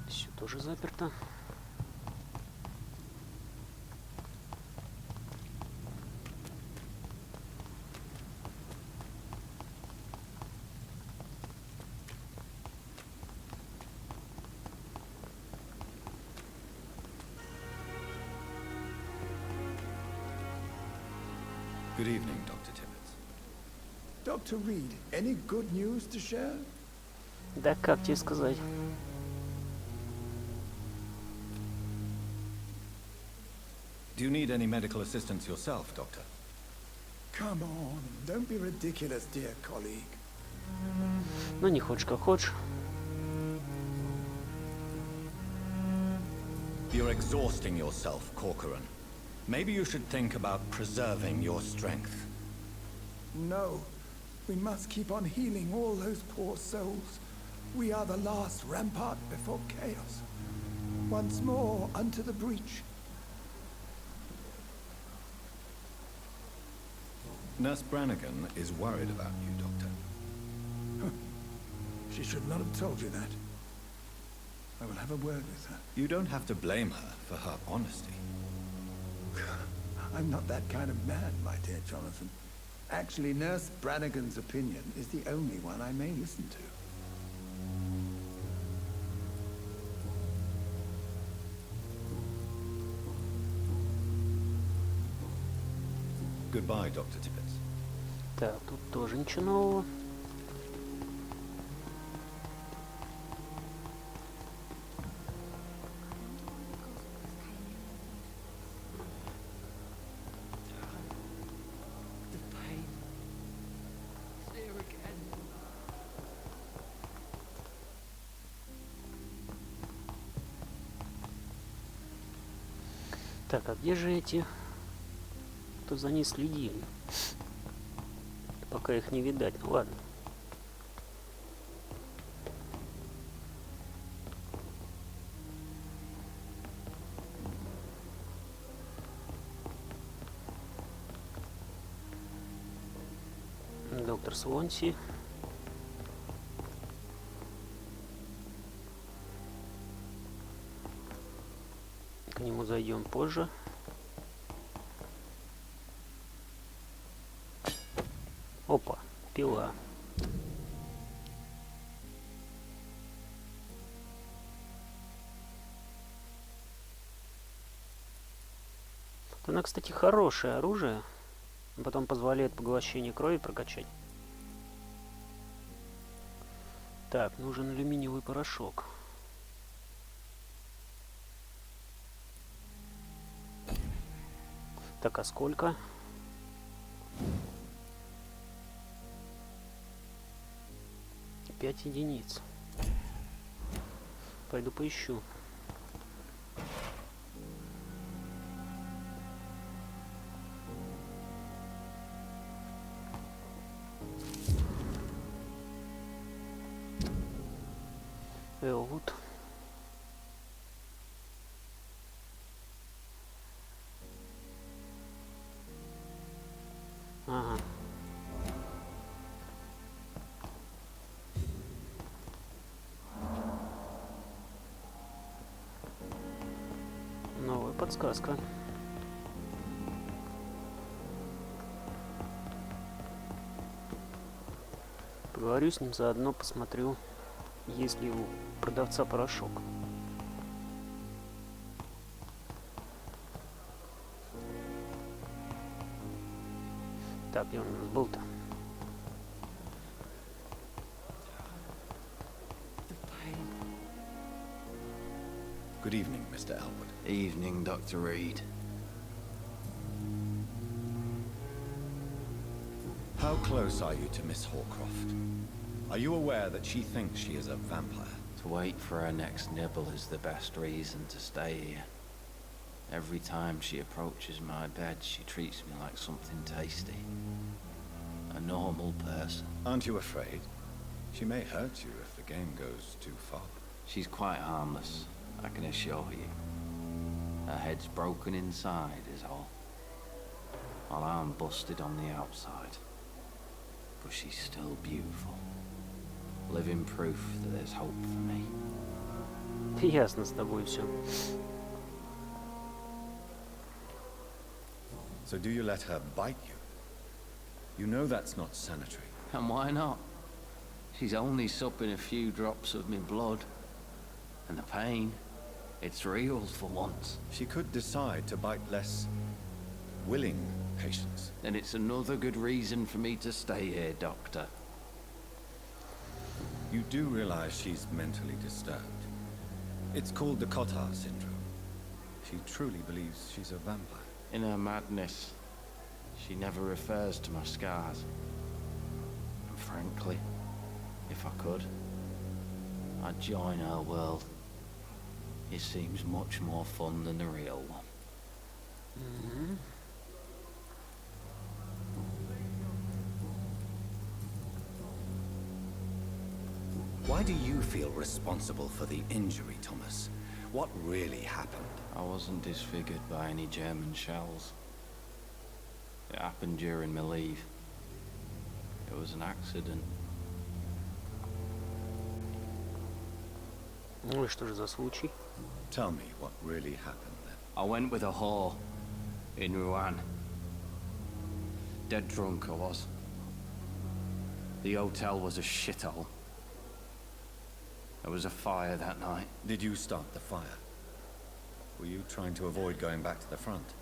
Все тоже заперто. Good evening, Dr. Tibbets. Dr. Reid, any good news to share? Да как тебе сказать? Do you need any medical assistance yourself, Doctor? Come on, don't be ridiculous, dear colleague. Ну, не хочешь, как хочешь. You're exhausting yourself, Corcoran. Maybe you should think about preserving your strength. No. We must keep on healing all those poor souls. We are the last rampart before chaos. Once more unto the breach. Nurse Brannigan is worried about you, Doctor. She should not have told you that. I will have a word with her. You don't have to blame her for her honesty. I'm not that kind of man, my dear Jonathan. Actually, Nurse Brannigan's opinion is the only one I may listen to. Goodbye, Dr. Tippett. Так, тут тоже ничего нового. Так, а где же эти, кто за ней следили? Пока их не видать. Ну ладно. Доктор Свонси. К нему зайдем позже. Опа, пила. Она, кстати, хорошее оружие. Потом позволяет поглощение крови прокачать. Так, нужен алюминиевый порошок. Так, а сколько? Пять единиц. Пойду поищу. Вот. Ага. Новая подсказка. Поговорю с ним, заодно посмотрю, есть ли у продавца порошок. Так, где он у нас был-то? Good evening, Mr. Elwood. Evening, Dr. Reid. How close are you to Miss Hallcroft? Are you aware that she thinks she is a vampire? To wait for her next nibble is the best reason to stay here. Every time she approaches my bed, she treats me like something tasty. A normal person. Aren't you afraid? She may hurt you if the game goes too far. She's quite harmless, I can assure you. Her head's broken inside is all. While I'm busted on the outside. But she's still beautiful. Living proof that there's hope for me. Ясно с тобой все. So do you let her bite you? You know that's not sanitary. And why not? She's only supping a few drops of me blood. And the pain, it's real for once. She could decide to bite less willing patients. Then it's another good reason for me to stay here, Doctor. You do realize she's mentally disturbed. It's called the Cotard syndrome. She truly believes she's a vampire. In her madness, she never refers to my scars. And frankly, if I could, I'd join her world. It seems much more fun than the real one. Why do you feel responsible for the injury, Thomas? What really happened? I wasn't disfigured by any German shells. It happened during my leave. It was an accident. Ну и что же за случай? Tell me what really happened then. I went with a whore in Rouen. Dead drunk I was. The hotel was a shithole. There was a fire that night. Did you start the fire? Were you trying to avoid going back to the front?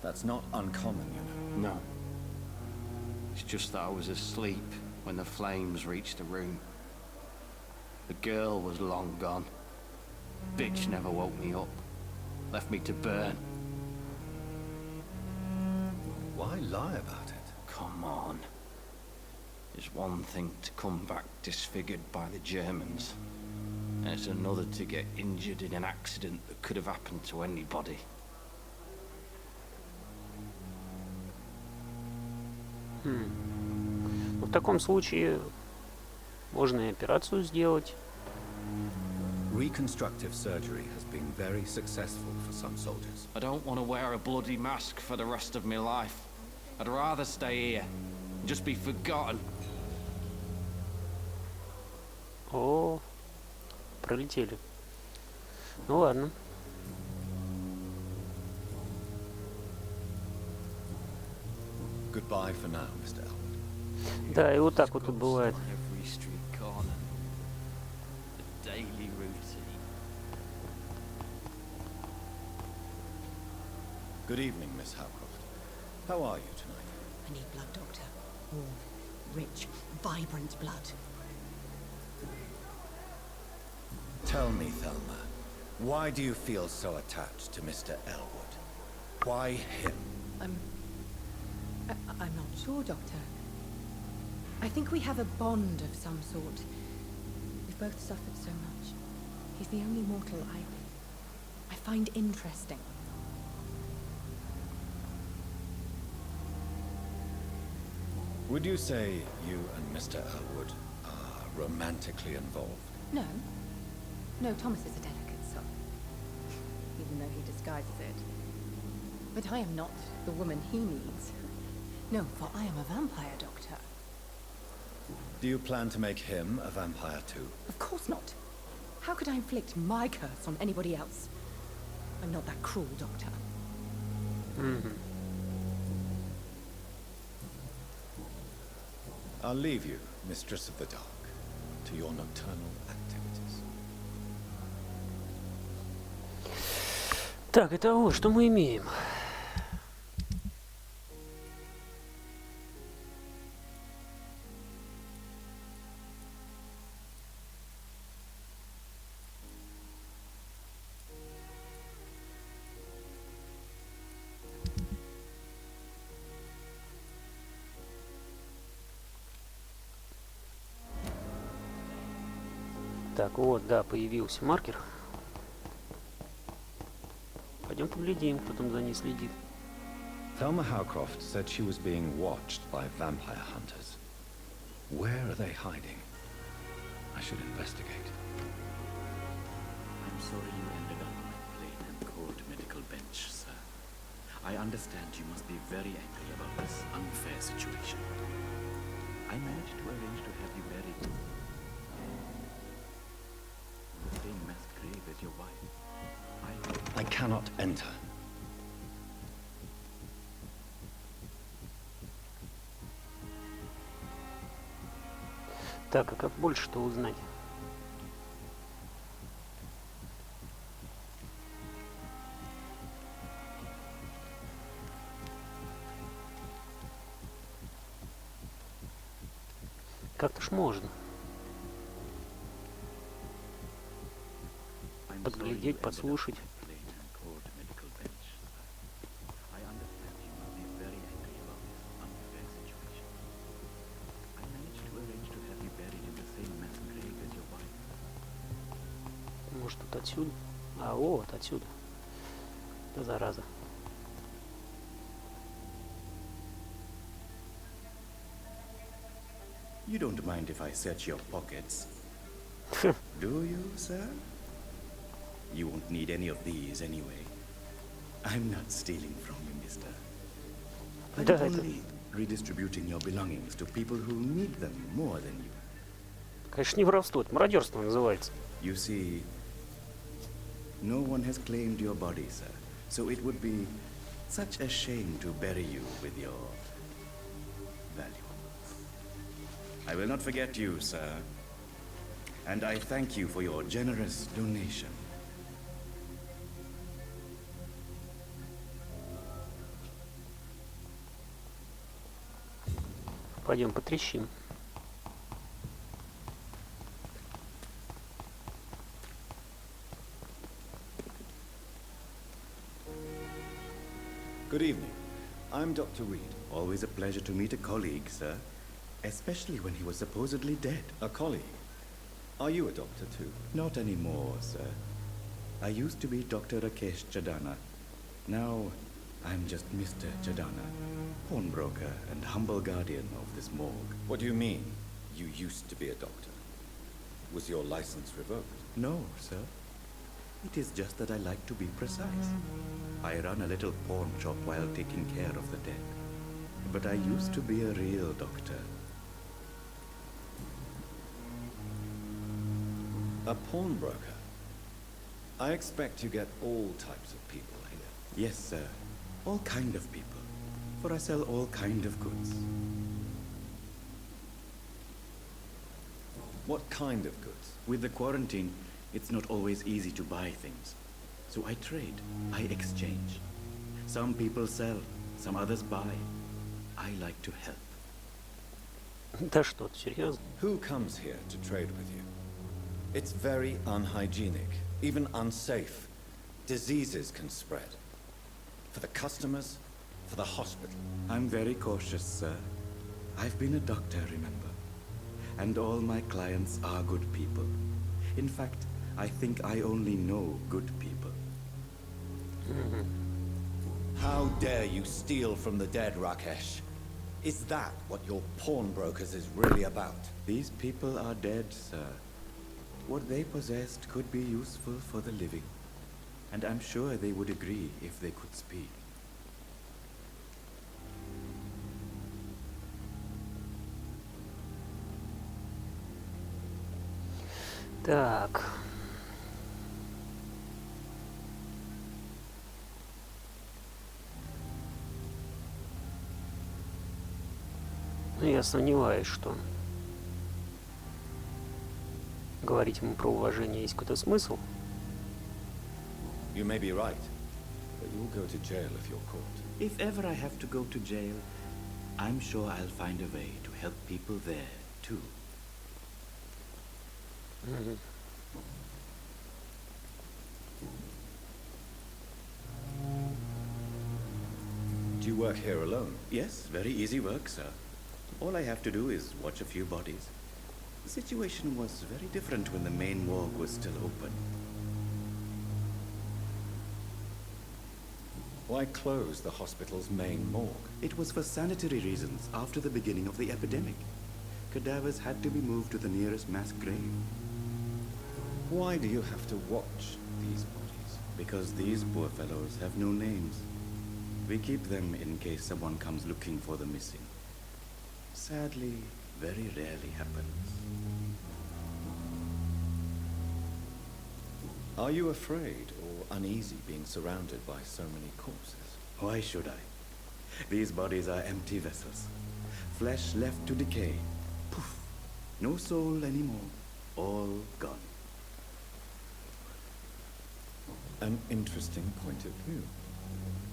That's not uncommon, you know. No. It's just that I was asleep when the flames reached the room. The girl was long gone. Bitch never woke me up. Left me to burn. Why lie about it? Come on. It's one thing to come back disfigured by the Germans. And it's another to get injured in an accident that could have happened to anybody. Ну, в таком случае можно и операцию сделать. Reconstructive surgery has been very successful for some soldiers. I don't want to wear a bloody mask for the rest of my life. I'd rather stay here and just be forgotten. О, пролетели. Ну ладно. Goodbye for now, Mr. Elwood. Да, и вот так вот тут бывает. Every street corner. The daily routine. Good evening, Miss Howcroft. How are you tonight? I need blood, Doctor. Warm, rich, vibrant blood. Tell me, Thelma, why do you feel so attached to Mr. Elwood? Why him? I'm not sure, Doctor. I think we have a bond of some sort. We've both suffered so much. He's the only mortal I find interesting. Would you say you and Mr. Elwood are romantically involved? No. No, Thomas is a delicate soul. Even though he disguises it. But I am not the woman he needs. No, for I am a vampire, Doctor. Do you plan to make him a vampire too? Of course not. How could I inflict my curse on anybody else? I'm not that cruel, Doctor. I'll leave you, Mistress of the Dark, to your nocturnal activities. Так, итого, что мы имеем? Так, вот, да, появился маркер. Пойдем поглядим, кто там за ней следит. Thelma Howcroft said she was being watched by vampire hunters. Where are they hiding? I should investigate. I'm sorry you ended up on a plain and cold medical bench, sir. I understand you must be very angry about this unfair situation. I managed to arrange to have you buried in the same mass grave as your wife. I cannot enter. Так, а как больше-то узнать? Как-то ж можно. Подглядеть, подслушать. Может, тут отсюда? А, вот, отсюда. Да зараза. You don't mind if I search your pockets? Do you, sir? You won't need any of these anyway. I'm not stealing from you, mister. I'm only redistributing your belongings to people who need them more than you. Конечно, не воровство, это мародерство называется. You see, no one has claimed your body, sir. So it would be such a shame to bury you with your valuables. I will not forget you, sir. And I thank you for your generous donation. Пойдем потрещим. Good evening. I'm Dr. Reid. Always a pleasure to meet a colleague, sir. Especially when he was supposedly dead. A colleague? Are you a doctor too? Not anymore, sir. I used to be Dr. Rakesh Chadana. Now, I'm just Mr. Chadana, pawnbroker and humble guardian of this morgue. What do you mean, you used to be a doctor? Was your license revoked? No, sir. It is just that I like to be precise. I run a little pawn shop while taking care of the dead. But I used to be a real doctor. A pawnbroker? I expect you get all types of people here. Yes, sir. All kind of people. For I sell all kind of goods. What kind of goods? With the quarantine, it's not always easy to buy things. So I trade. I exchange. Some people sell, some others buy. I like to help. Да что, серьезно? Who comes here to trade with you? It's very unhygienic, even unsafe. Diseases can spread. For the customers, for the hospital. I'm very cautious, sir. I've been a doctor, remember? And all my clients are good people. In fact, I think I only know good people. How dare you steal from the dead, Rakesh? Is that what your pawnbrokers is really about? These people are dead, sir. What they possessed could be useful for the living. And I'm sure they would agree if they could speak. Так. Ну, я сомневаюсь, что говорить ему про уважение есть какой-то смысл. You may be right, but you'll go to jail if you're caught. If ever I have to go to jail, I'm sure I'll find a way to help people there, too. Do you work here alone? Yes, very easy work, sir. All I have to do is watch a few bodies. The situation was very different when the main morgue was still open. Why close the hospital's main morgue? It was for sanitary reasons after the beginning of the epidemic. Cadavers had to be moved to the nearest mass grave. Why do you have to watch these bodies? Because these poor fellows have no names. We keep them in case someone comes looking for the missing. Sadly, very rarely happens. Are you afraid or uneasy being surrounded by so many corpses? Why should I? These bodies are empty vessels. Flesh left to decay. Poof. No soul anymore. All gone. An interesting point of view.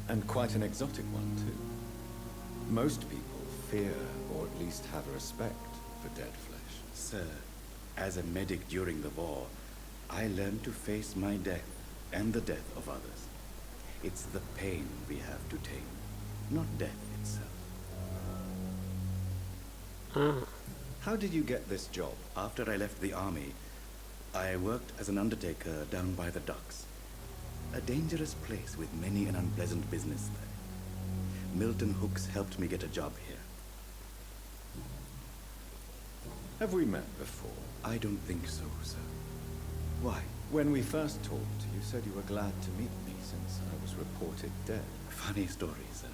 And quite an exotic one, too. Most people fear, or at least have respect, for dead flesh. Sir, as a medic during the war, I learned to face my death and the death of others. It's the pain we have to tame, not death itself. How did you get this job? After I left the army, I worked as an undertaker down by the docks. A dangerous place with many an unpleasant business there. Milton Hooks helped me get a job here. Have we met before? I don't think so, sir. Why? When we first talked, you said you were glad to meet me since I was reported dead. Funny story, sir.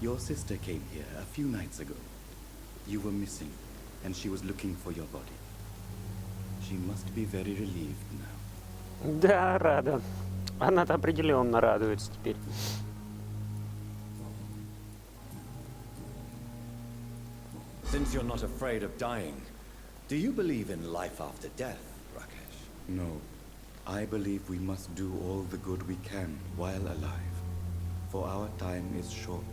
Your sister came here a few nights ago. You were missing, and she was looking for your body. She must be very relieved now. Да, рада. Она-то определенно радуется теперь. Since you're not afraid of dying, do you believe in life after death, Rakesh? No. I believe we must do all the good we can while alive. For our time is short,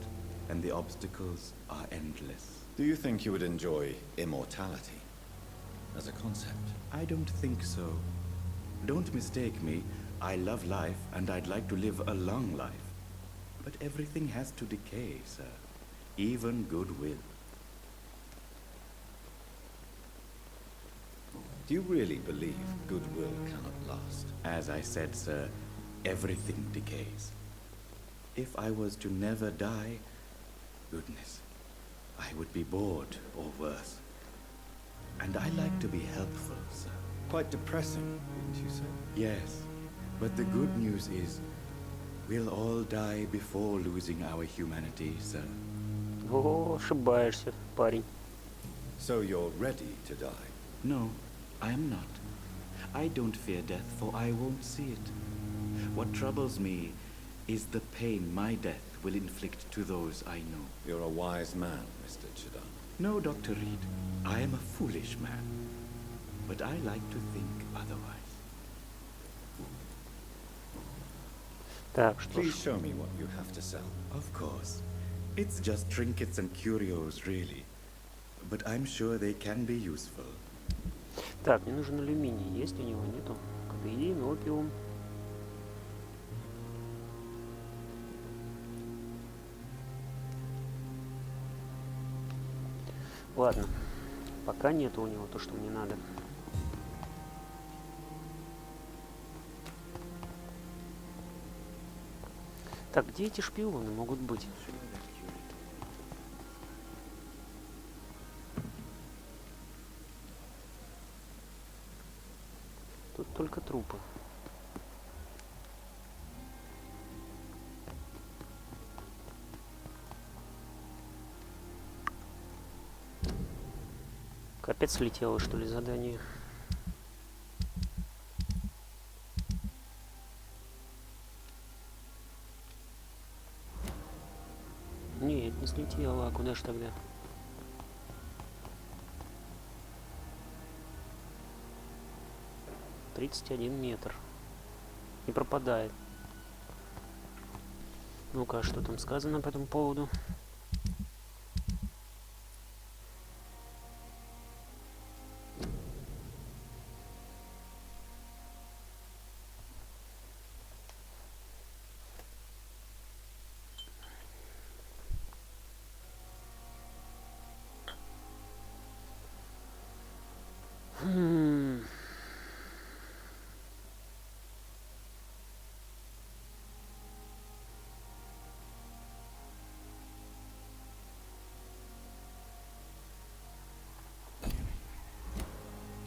and the obstacles are endless. Do you think you would enjoy immortality as a concept? I don't think so. Don't mistake me. I love life, and I'd like to live a long life. But everything has to decay, sir. Even goodwill. Do you really believe goodwill cannot last? As I said, sir, everything decays. If I was to never die, goodness, I would be bored or worse. And I like to be helpful, sir. Quite depressing, wouldn't you say? Yes, but the good news is, we'll all die before losing our humanity, sir. О, ошибаешься, парень. So you're ready to die? No, I am not. I don't fear death, for I won't see it. What troubles me is the pain my death will inflict to those I know. You're a wise man, Mr. Chidan. No, Dr. Reid. I am a foolish man. But I like to think otherwise. Так, что Please ж. show me what you have to sell. Of course. It's just trinkets and curios, really. But I'm sure they can be useful. Так, мне нужен алюминий. Есть у него? Нету. Кадеин, опиум. Ладно. Пока нету у него то, что мне надо. Так, где эти шпионы могут быть? Тут только трупы. Опять слетело, что ли, задание? Нет, не слетело. А куда ж тогда? «31 метр. И пропадает. Ну-ка, что там сказано по этому поводу?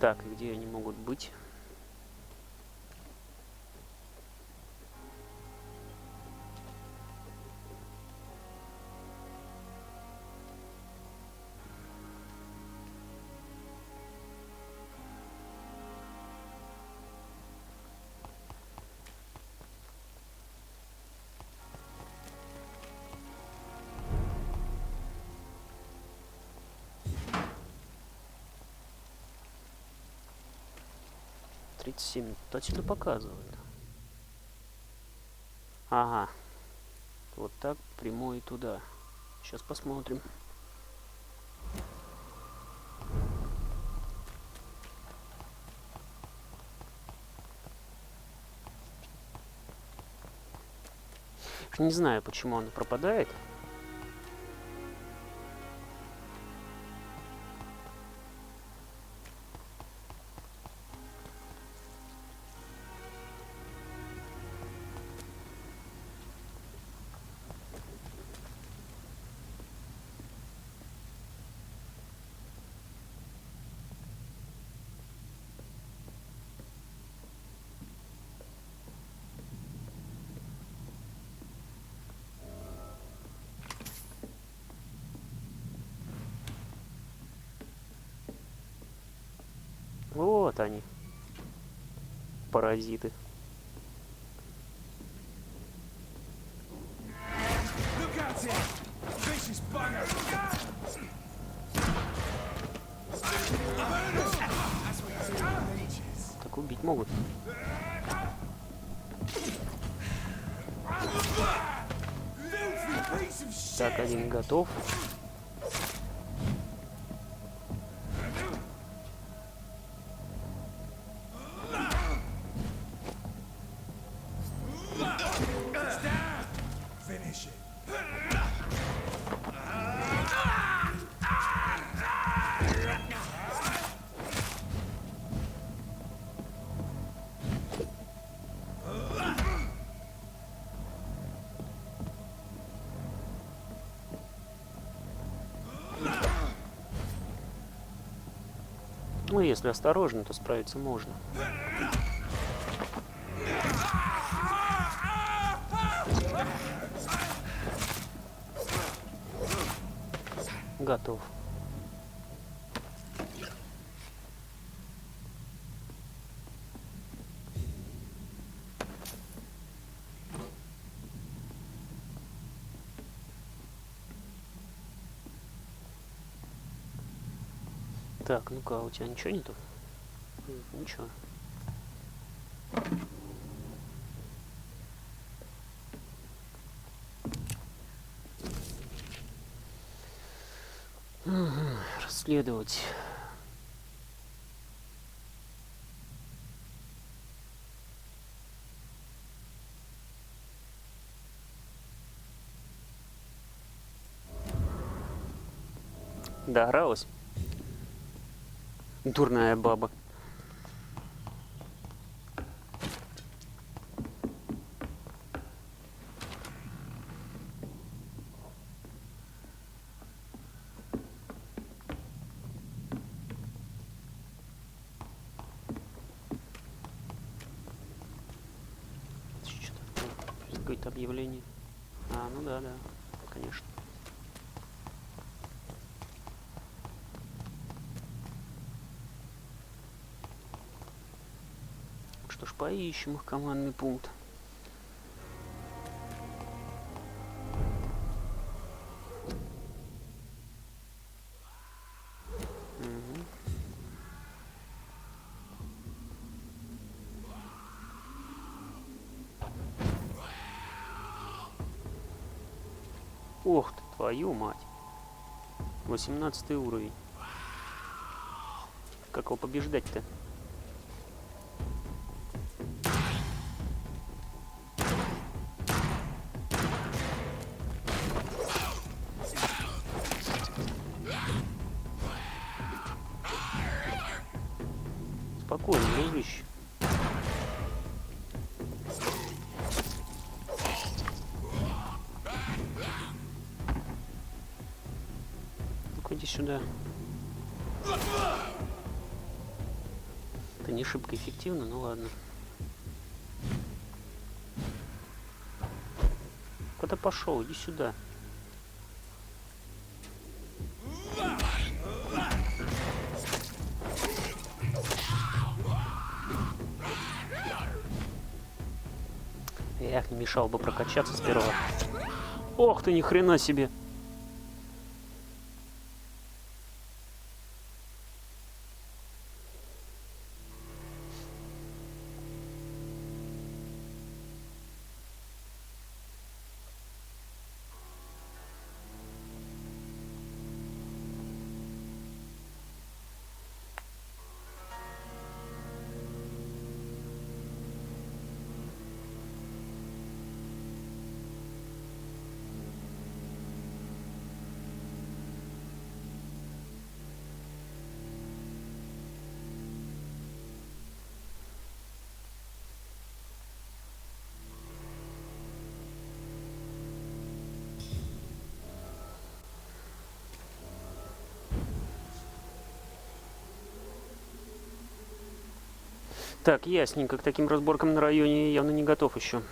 Так, где они могут быть? Отсюда показывает. Ага. Вот так, прямой туда. Сейчас посмотрим. Не знаю, почему она пропадает. Вот они. Паразиты. Так убить могут. Так, один готов. Ну, если осторожно, то справиться можно. Готов. Так, ну-ка, у тебя ничего нету? Ничего. Расследовать. Доигралась. Дурная баба. Какое-то объявление. А, ну да, да, конечно. Что ж, поищем их командный пункт. Ох ты, твою мать. 18 уровень. Как его побеждать-то? Спокойно, дружище. Ну-ка, иди сюда. Это не шибко эффективно, ну ладно. Куда пошел? Иди сюда. Эх, не мешал бы прокачаться сперва. Ох ты, ни хрена себе. Так, ясненько, к таким разборкам на районе я явно не готов еще.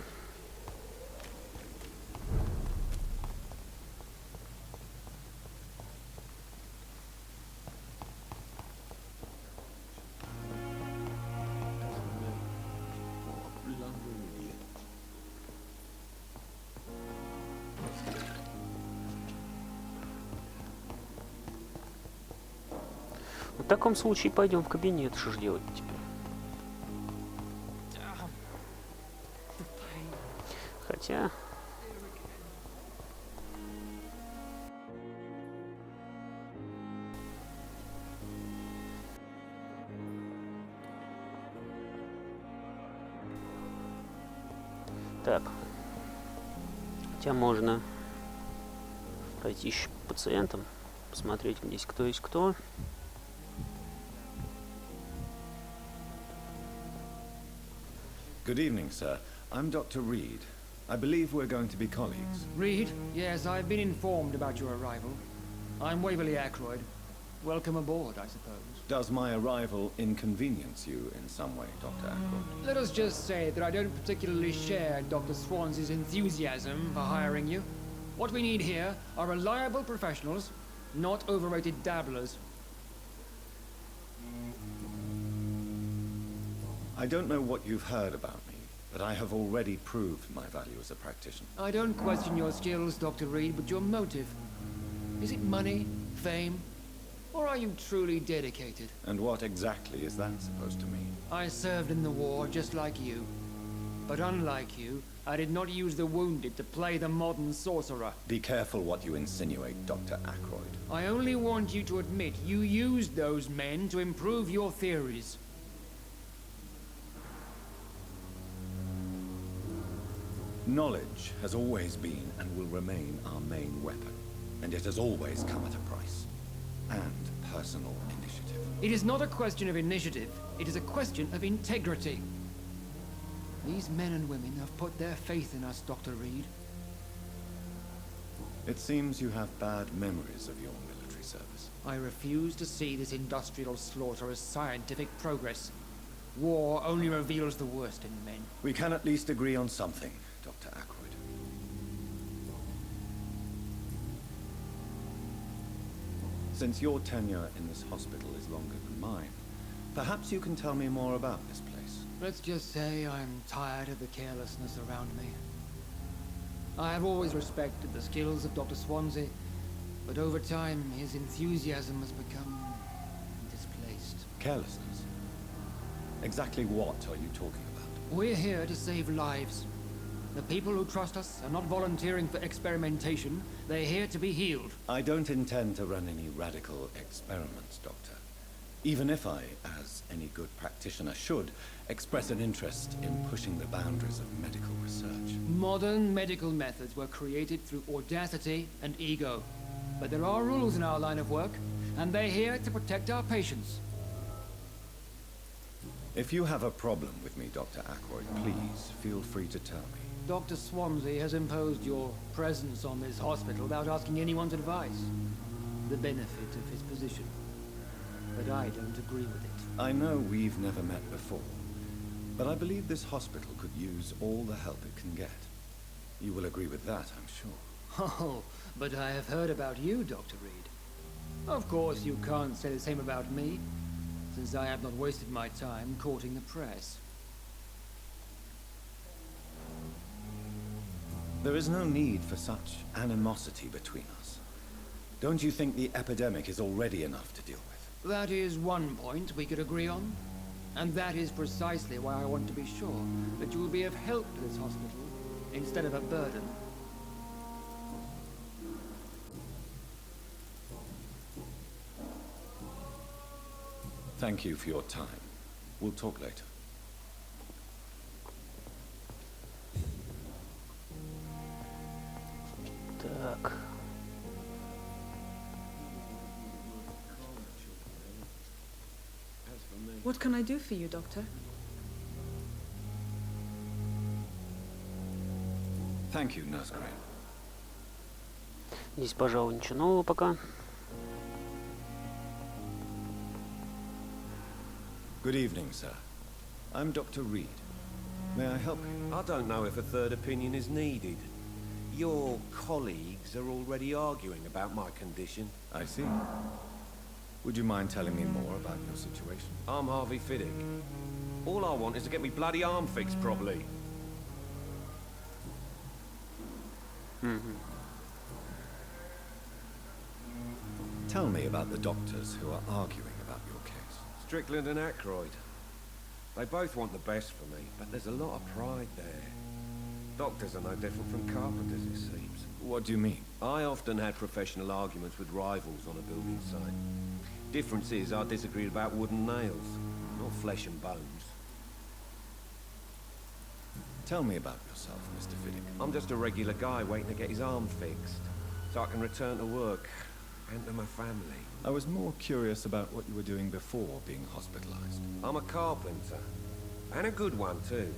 В таком случае пойдем в кабинет, что ж делать теперь? Хотя... Так. Хотя можно пройти еще по пациентам, посмотреть здесь кто есть кто. Good evening, sir. I'm Dr. Reid. I believe we're going to be colleagues. Reid? Yes, I've been informed about your arrival. I'm Waverly Ackroyd. Welcome aboard, I suppose. Does my arrival inconvenience you in some way, Dr. Ackroyd? Let us just say that I don't particularly share Dr. Swans's enthusiasm for hiring you. What we need here are reliable professionals, not overrated dabblers. I don't know what you've heard about me, but I have already proved my value as a practitioner. I don't question your skills, Dr. Reid, but your motive. Is it money, fame, or are you truly dedicated? And what exactly is that supposed to mean? I served in the war just like you. But unlike you, I did not use the wounded to play the modern sorcerer. Be careful what you insinuate, Dr. Ackroyd. I only want you to admit you used those men to improve your theories. Knowledge has always been and will remain our main weapon, and it has always come at a price. And personal initiative. It is not a question of initiative, it is a question of integrity. These men and women have put their faith in us, Dr. Reid. It seems you have bad memories of your military service. I refuse to see this industrial slaughter as scientific progress. War only reveals the worst in men. We can at least agree on something, Dr. Ackroyd. Since your tenure in this hospital is longer than mine, perhaps you can tell me more about this place. Let's just say I'm tired of the carelessness around me. I have always respected the skills of Dr. Swansea, but over time his enthusiasm has become displaced. Carelessness? Exactly what are you talking about? We're here to save lives. The people who trust us are not volunteering for experimentation. They're here to be healed. I don't intend to run any radical experiments, Doctor. Even if I, as any good practitioner should, express an interest in pushing the boundaries of medical research. Modern medical methods were created through audacity and ego. But there are rules in our line of work, and they're here to protect our patients. If you have a problem with me, Dr. Ackroyd, please feel free to tell me. Dr. Swansea has imposed your presence on this hospital without asking anyone's advice. The benefit of his position. But I don't agree with it. I know we've never met before, but I believe this hospital could use all the help it can get. You will agree with that, I'm sure. Oh, but I have heard about you, Dr. Reid. Of course, you can't say the same about me, since I have not wasted my time courting the press. There is no need for such animosity between us. Don't you think the epidemic is already enough to deal with? That is one point we could agree on. And that is precisely why I want to be sure that you will be of help to this hospital, instead of a burden. Thank you for your time. We'll talk later. Так. What can I do for you, Doctor? Thank you, Nurse Crane. Здесь, пожалуй, ничего нового пока. Good evening, sir. I'm Dr. Reid. May I help you? I don't know if a third opinion is needed. Your colleagues are already arguing about my condition. I see. Would you mind telling me more about your situation? I'm Harvey Fiddick. All I want is to get me bloody arm fixed properly. Tell me about the doctors who are arguing about your case. Strickland and Aykroyd. They both want the best for me, but there's a lot of pride there. Doctors are no different from carpenters, it seems. What do you mean? I often had professional arguments with rivals on a building site. Difference is I disagreed about wooden nails, not flesh and bones. Tell me about yourself, Mr. Fiddick. I'm just a regular guy waiting to get his arm fixed, so I can return to work and to my family. I was more curious about what you were doing before being hospitalized. I'm a carpenter, and a good one too.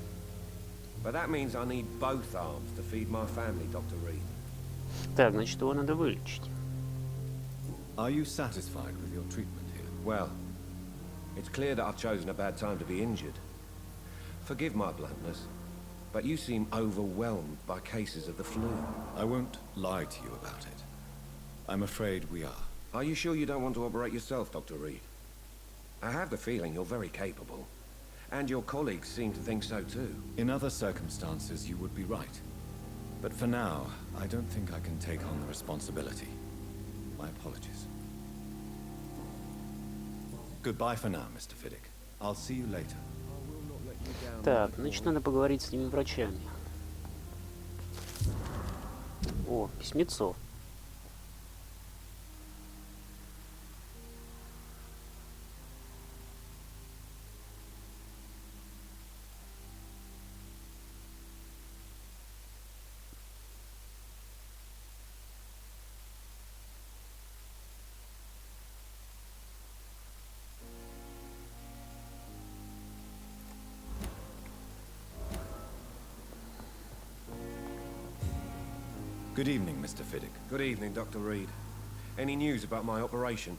But that means I need both arms to feed my family, Dr. Reid. Так, значит, его надо вылечить. Are you satisfied with your treatment here? Well, it's clear that I've chosen a bad time to be injured. Forgive my bluntness, but you seem overwhelmed by cases of the flu. I won't lie to you about it. I'm afraid we are. Are you sure you don't want to operate yourself, Dr. Reid? I have the feeling you're very capable. And your colleagues seem to think so too. In other circumstances, you would be right. But for now, I don't think I can take on the responsibility. My apologies. Goodbye for now, Mr. Fiddick. I'll see you later. Так, значит, надо поговорить с ними врачами. О, письмецо. Good evening, Mr. Fiddick. Good evening, Dr. Reid. Any news about my operation?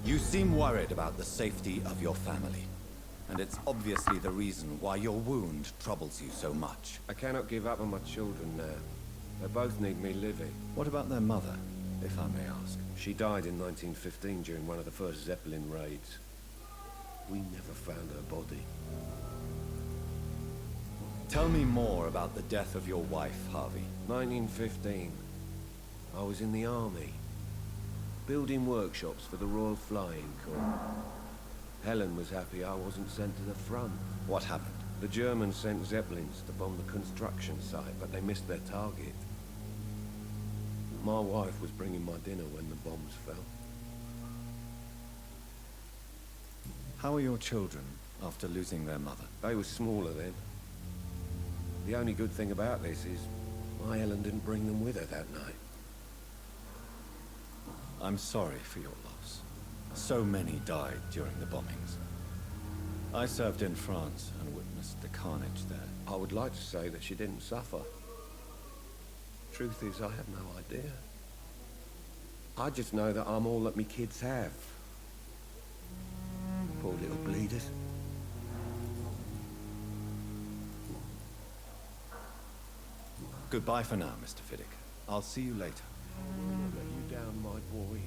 You seem worried about the safety of your family. And it's obviously the reason why your wound troubles you so much. I cannot give up on my children now. They both need me living. What about their mother, if I may ask? She died in 1915 during one of the first Zeppelin raids. We never found her body. Tell me more about the death of your wife, Harvey. 1915. I was in the army, building workshops for the Royal Flying Corps. Helen was happy I wasn't sent to the front. What happened? The Germans sent Zeppelins to bomb the construction site, but they missed their target. My wife was bringing my dinner when the bombs fell. How are your children after losing their mother? They were smaller then. The only good thing about this is my Helen didn't bring them with her that night. I'm sorry for your loss. So many died during the bombings. I served in France and witnessed the carnage there. I would like to say that she didn't suffer. Truth is, I have no idea. I just know that I'm all that me kids have. Poor little bleeders. Goodbye for now, Mr. Fiddick. I'll see you later. I'll let you down, my boy.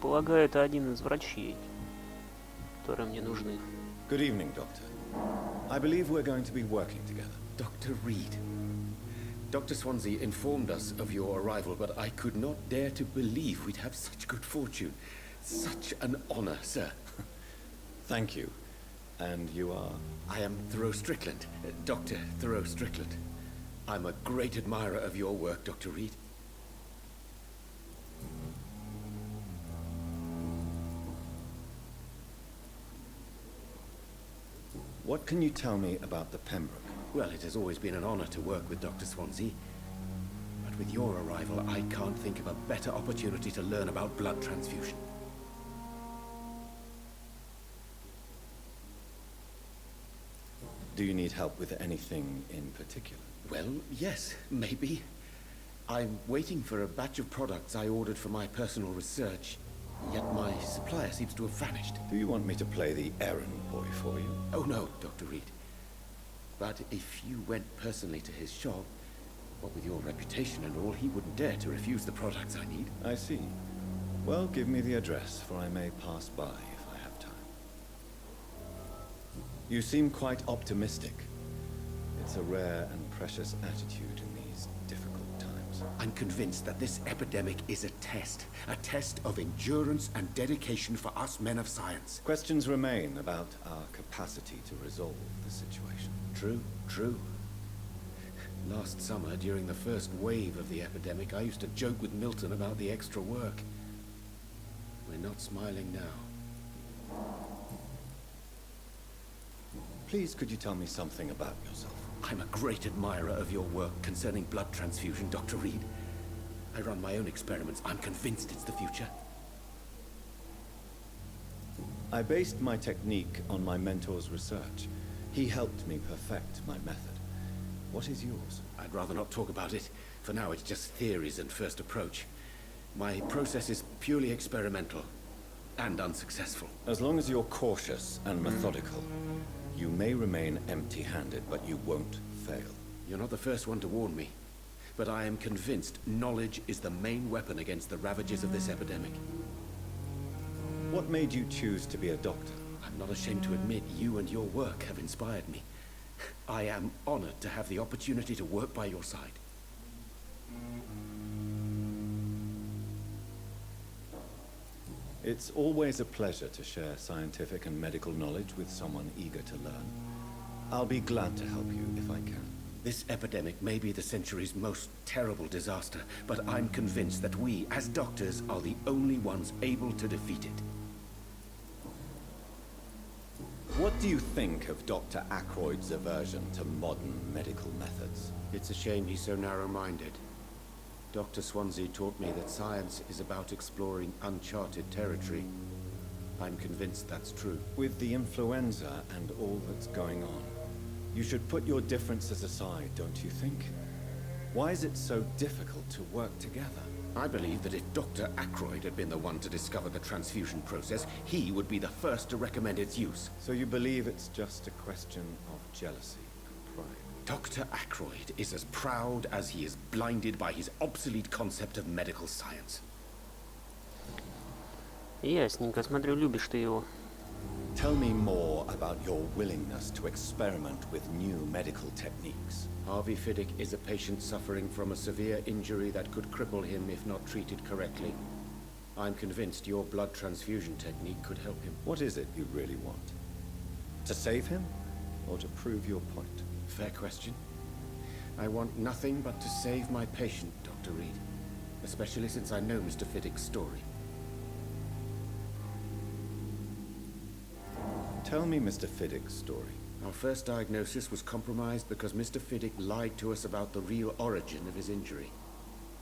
Полагаю, это один из врачей, которые мне нужны. Good evening, Doctor. I believe we're going to be working together. Dr. Reid. Dr. Swansea informed us of your arrival, but I could not dare to believe we'd have such good fortune. Such an honor, sir. Thank you. And you are? I am Thoreau Strickland, Dr. Thoreau Strickland. I'm a great admirer of your work, Dr. Reid. What can you tell me about the Pembroke? Well, it has always been an honor to work with Dr. Swansea. But with your arrival, I can't think of a better opportunity to learn about blood transfusion. Do you need help with anything in particular? Well, yes, maybe. I'm waiting for a batch of products I ordered for my personal research. Yet my supplier seems to have vanished. Do you want me to play the errand boy for you? Oh no, Dr. Reid. But if you went personally to his shop, what with your reputation and all, he wouldn't dare to refuse the products I need. I see. Well, give me the address, for I may pass by if I have time. You seem quite optimistic. It's a rare and precious attitude in these difficult times. I'm convinced that this epidemic is a test of endurance and dedication for us men of science. Questions remain about our capacity to resolve the situation. True, true. Last summer, during the first wave of the epidemic, I used to joke with Milton about the extra work. We're not smiling now. Please, could you tell me something about yourself? I'm a great admirer of your work concerning blood transfusion, Dr. Reid. I run my own experiments. I'm convinced it's the future. I based my technique on my mentor's research. He helped me perfect my method. What is yours? I'd rather not talk about it. For now, it's just theories and first approach. My process is purely experimental and unsuccessful. As long as you're cautious and methodical, you may remain empty-handed, but you won't fail. You're not the first one to warn me, but I am convinced knowledge is the main weapon against the ravages of this epidemic. What made you choose to be a doctor? I'm not ashamed to admit you and your work have inspired me. I am honored to have the opportunity to work by your side. It's always a pleasure to share scientific and medical knowledge with someone eager to learn. I'll be glad to help you if I can. This epidemic may be the century's most terrible disaster, but I'm convinced that we, as doctors, are the only ones able to defeat it. What do you think of Dr. Ackroyd's aversion to modern medical methods? It's a shame he's so narrow-minded. Dr. Swansea taught me that science is about exploring uncharted territory. I'm convinced that's true. With the influenza and all that's going on, you should put your differences aside, don't you think? Why is it so difficult to work together? I believe that if Dr. Ackroyd had been the one to discover the transfusion process, he would be the first to recommend its use. So you believe it's just a question of jealousy and pride? Dr. Ackroyd is as proud as he is blinded by his obsolete concept of medical science. Ясненько, смотрю, любишь ты его. Tell me more about your willingness to experiment with new medical techniques. Harvey Fiddick is a patient suffering from a severe injury that could cripple him if not treated correctly. I'm convinced your blood transfusion technique could help him. What is it you really want? To save him, or to prove your point? Fair question. I want nothing but to save my patient, Dr. Reid. Especially since I know Mr. Fiddick's story. Tell me Mr. Fiddick's story. Our first diagnosis was compromised because Mr. Fiddick lied to us about the real origin of his injury.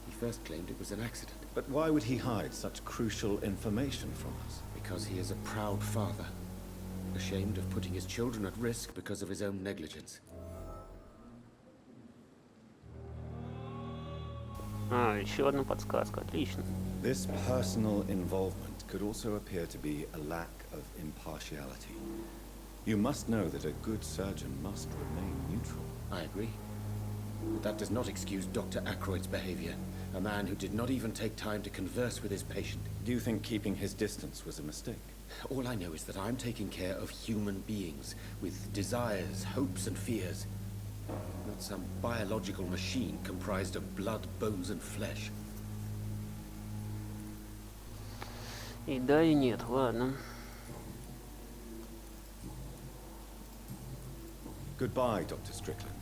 He first claimed it was an accident. But why would he hide such crucial information from us? Because he is a proud father, ashamed of putting his children at risk because of his own negligence. Еще одна подсказка, отлично. This personal involvement could also appear to be a lack of impartiality. You must know that a good surgeon must remain neutral. I agree. But that does not excuse Dr. Ackroyd's behavior. A man who did not even take time to converse with his patient. Do you think keeping his distance was a mistake? All I know is that I'm taking care of human beings with desires, hopes, and fears. Not some biological machine comprised of blood, bones, and flesh. И да, и нет, ладно. Goodbye, Dr. Strickland.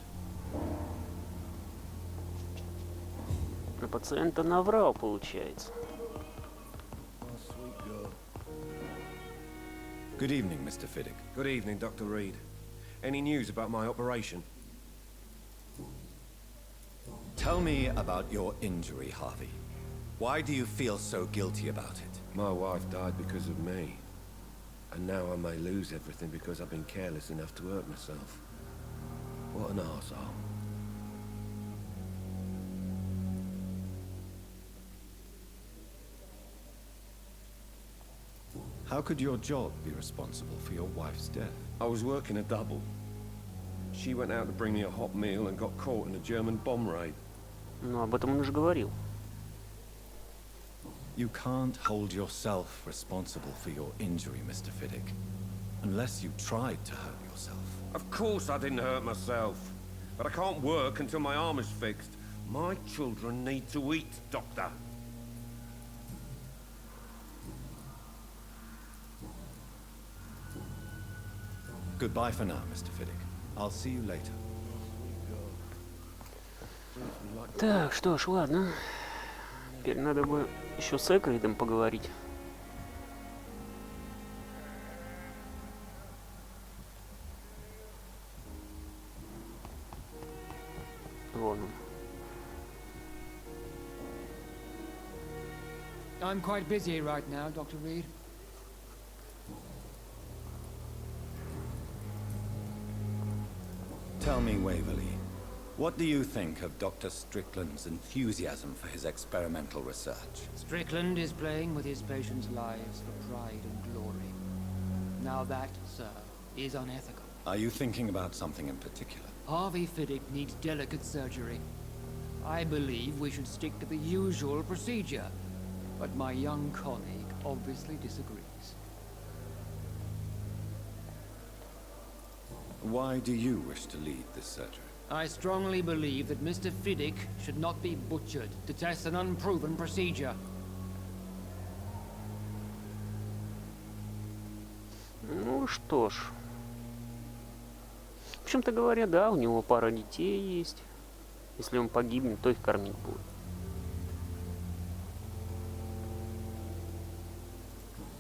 На пациента наврал, получается. Good evening, Mr. Fiddick. Good evening, Dr. Reid. Any news about my operation? Tell me about your injury, Harvey. Why do you feel so guilty about it? My wife died because of me. And now I may lose everything because I've been careless enough to hurt myself. What an arsehole. How could your job be responsible for your wife's death? I was working a double. She went out to bring me a hot meal and got caught in a German bomb raid. Ну, об этом он уже говорил. You can't hold yourself responsible for your injury, Mr. Fiddick, unless you tried to hurt yourself. Of course I didn't hurt myself, but I can't work until my arm is fixed. My children need to eat, Doctor. Goodbye for now, Mr. Fiddick. I'll see you later. Так, что ж, ладно. Теперь надо бы еще с Рейдом поговорить. Вон он. I'm quite busy right now, Dr. Reid. Tell me, Waverly, what do you think of Dr. Strickland's enthusiasm for his experimental research? Strickland is playing with his patients' lives for pride and glory. Now that, sir, is unethical. Are you thinking about something in particular? Harvey Fiddick needs delicate surgery. I believe we should stick to the usual procedure, but my young colleague obviously disagrees. Why do you wish to lead this surgery? I strongly believe that Mr. Fiddick should not be butchered to test an unproven procedure. Ну что ж. В общем-то говоря, да, у него пара детей есть. Если он погибнет, то их кормить будет.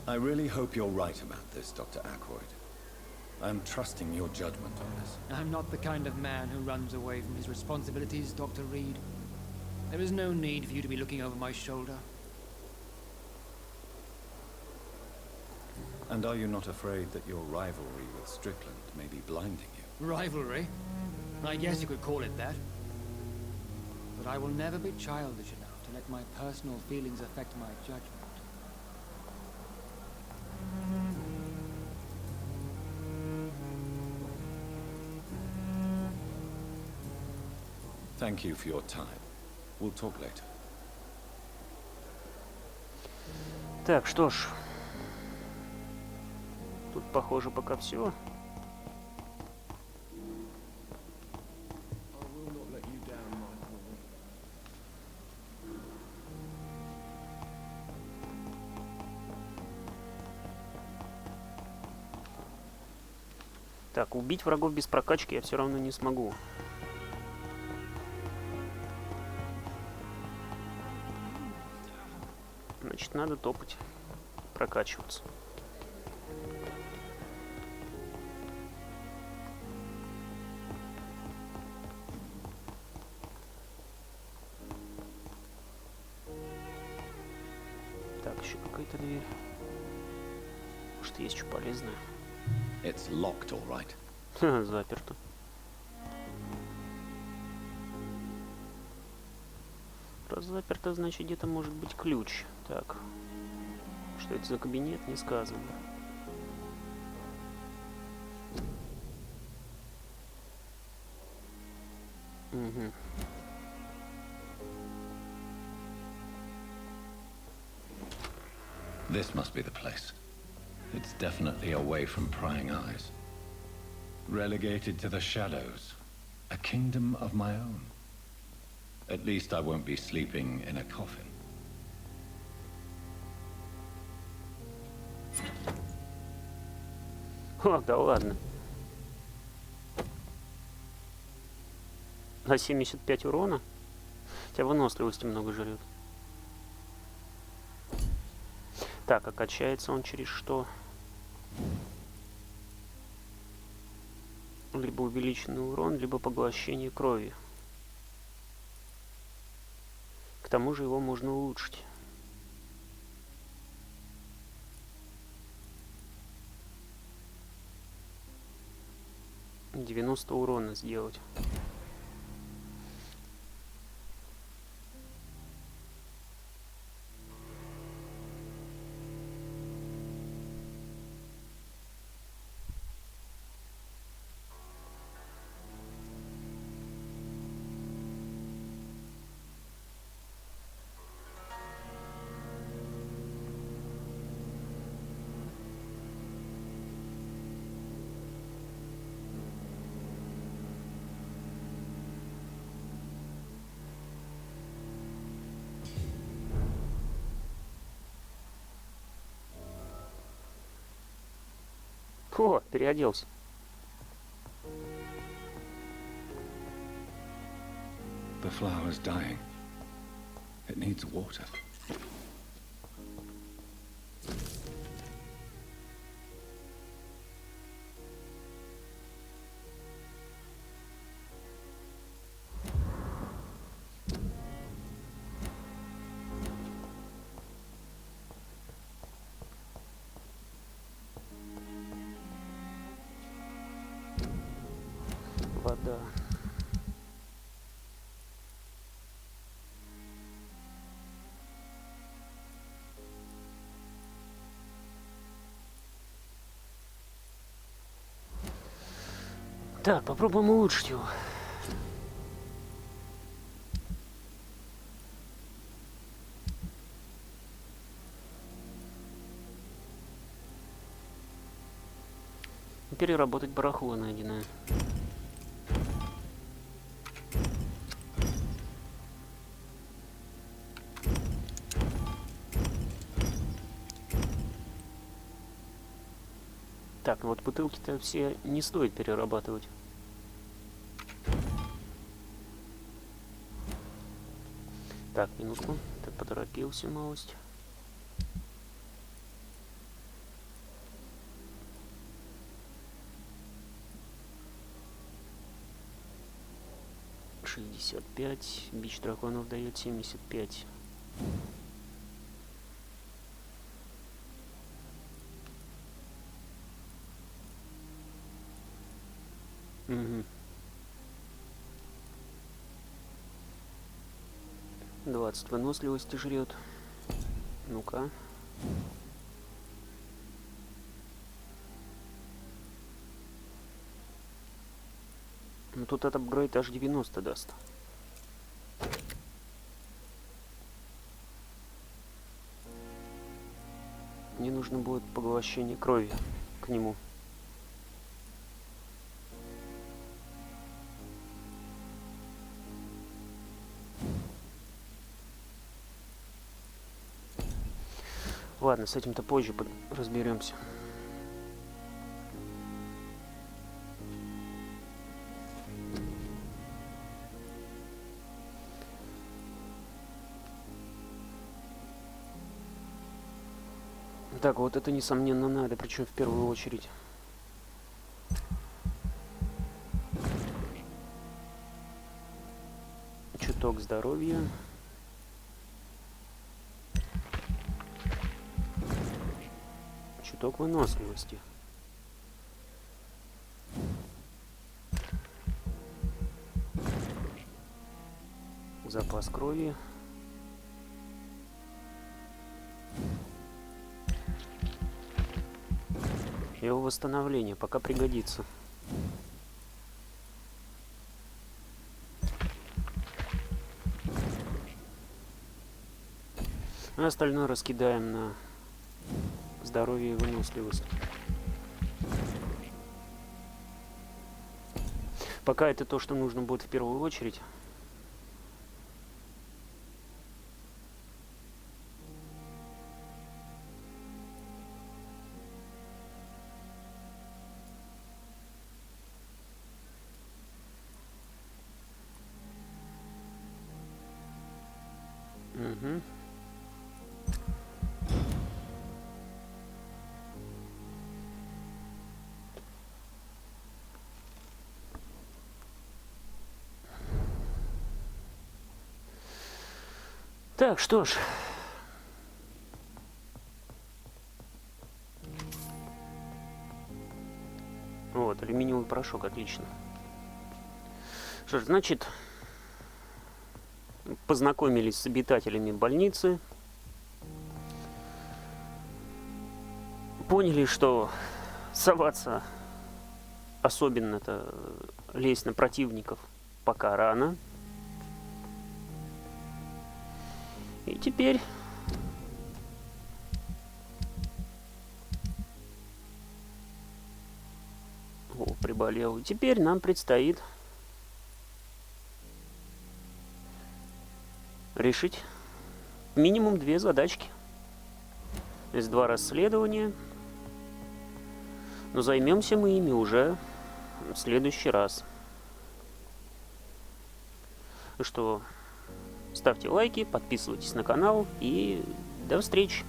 I really hope you're right about this, Dr. Ackroyd. I'm trusting your judgment on this. I'm not the kind of man who runs away from his responsibilities, Dr. Reid. There is no need for you to be looking over my shoulder. And are you not afraid that your rivalry with Strickland may be blinding you? Rivalry? I guess you could call it that. But I will never be childish enough to let my personal feelings affect my judgment. Thank you for your time. We'll talk later. Так, что ж. Тут, похоже, пока все. Так, убить врагов без прокачки я все равно не смогу. Значит, надо топать, прокачиваться. Так, еще какая-то дверь. Может, есть что полезное? It's locked, all right. Заперто. Раз заперто, значит, где-то может быть ключ. Так. Что это за кабинет, не сказано. Угу. This must be the place. It's definitely away from prying eyes. Relegated to the shadows. A kingdom of my own. At least I won't be sleeping in a coffin. О, да ладно. На 75 урона. Хотя выносливости много жрет. Так, а качается он через что? Либо увеличенный урон, либо поглощение крови. К тому же его можно улучшить. — 90 урона сделать. О, переоделся. The flower's dying. It needs water. Вода. Так, попробуем улучшить его. Переработать барахло найденное. Так, вот бутылки-то все не стоит перерабатывать. Так, минутку. Так, поторопился малость. $65. Бич драконов дает 75. Угу. 20 выносливости жрет. Ну-ка. Ну тут этот апгрейд аж 90 даст. Мне нужно будет поглощение крови к нему. Ладно, с этим-то позже разберемся. Так, вот это, несомненно, надо, причем в первую очередь. Чуток здоровья. Чуток выносливости. Запас крови. Его восстановление пока пригодится. А остальное раскидаем на здоровье и выносливость. Пока это то, что нужно будет в первую очередь. Угу. Так, что ж. Вот, алюминиевый порошок, отлично. Что ж, значит, познакомились с обитателями больницы. Поняли, что соваться, особенно-то лезть на противников, пока рано. И теперь приболел. И теперь нам предстоит решить минимум 2 задачки. То есть 2 расследования. Но займемся мы ими уже в следующий раз. Ну что, ставьте лайки, подписывайтесь на канал и до встречи!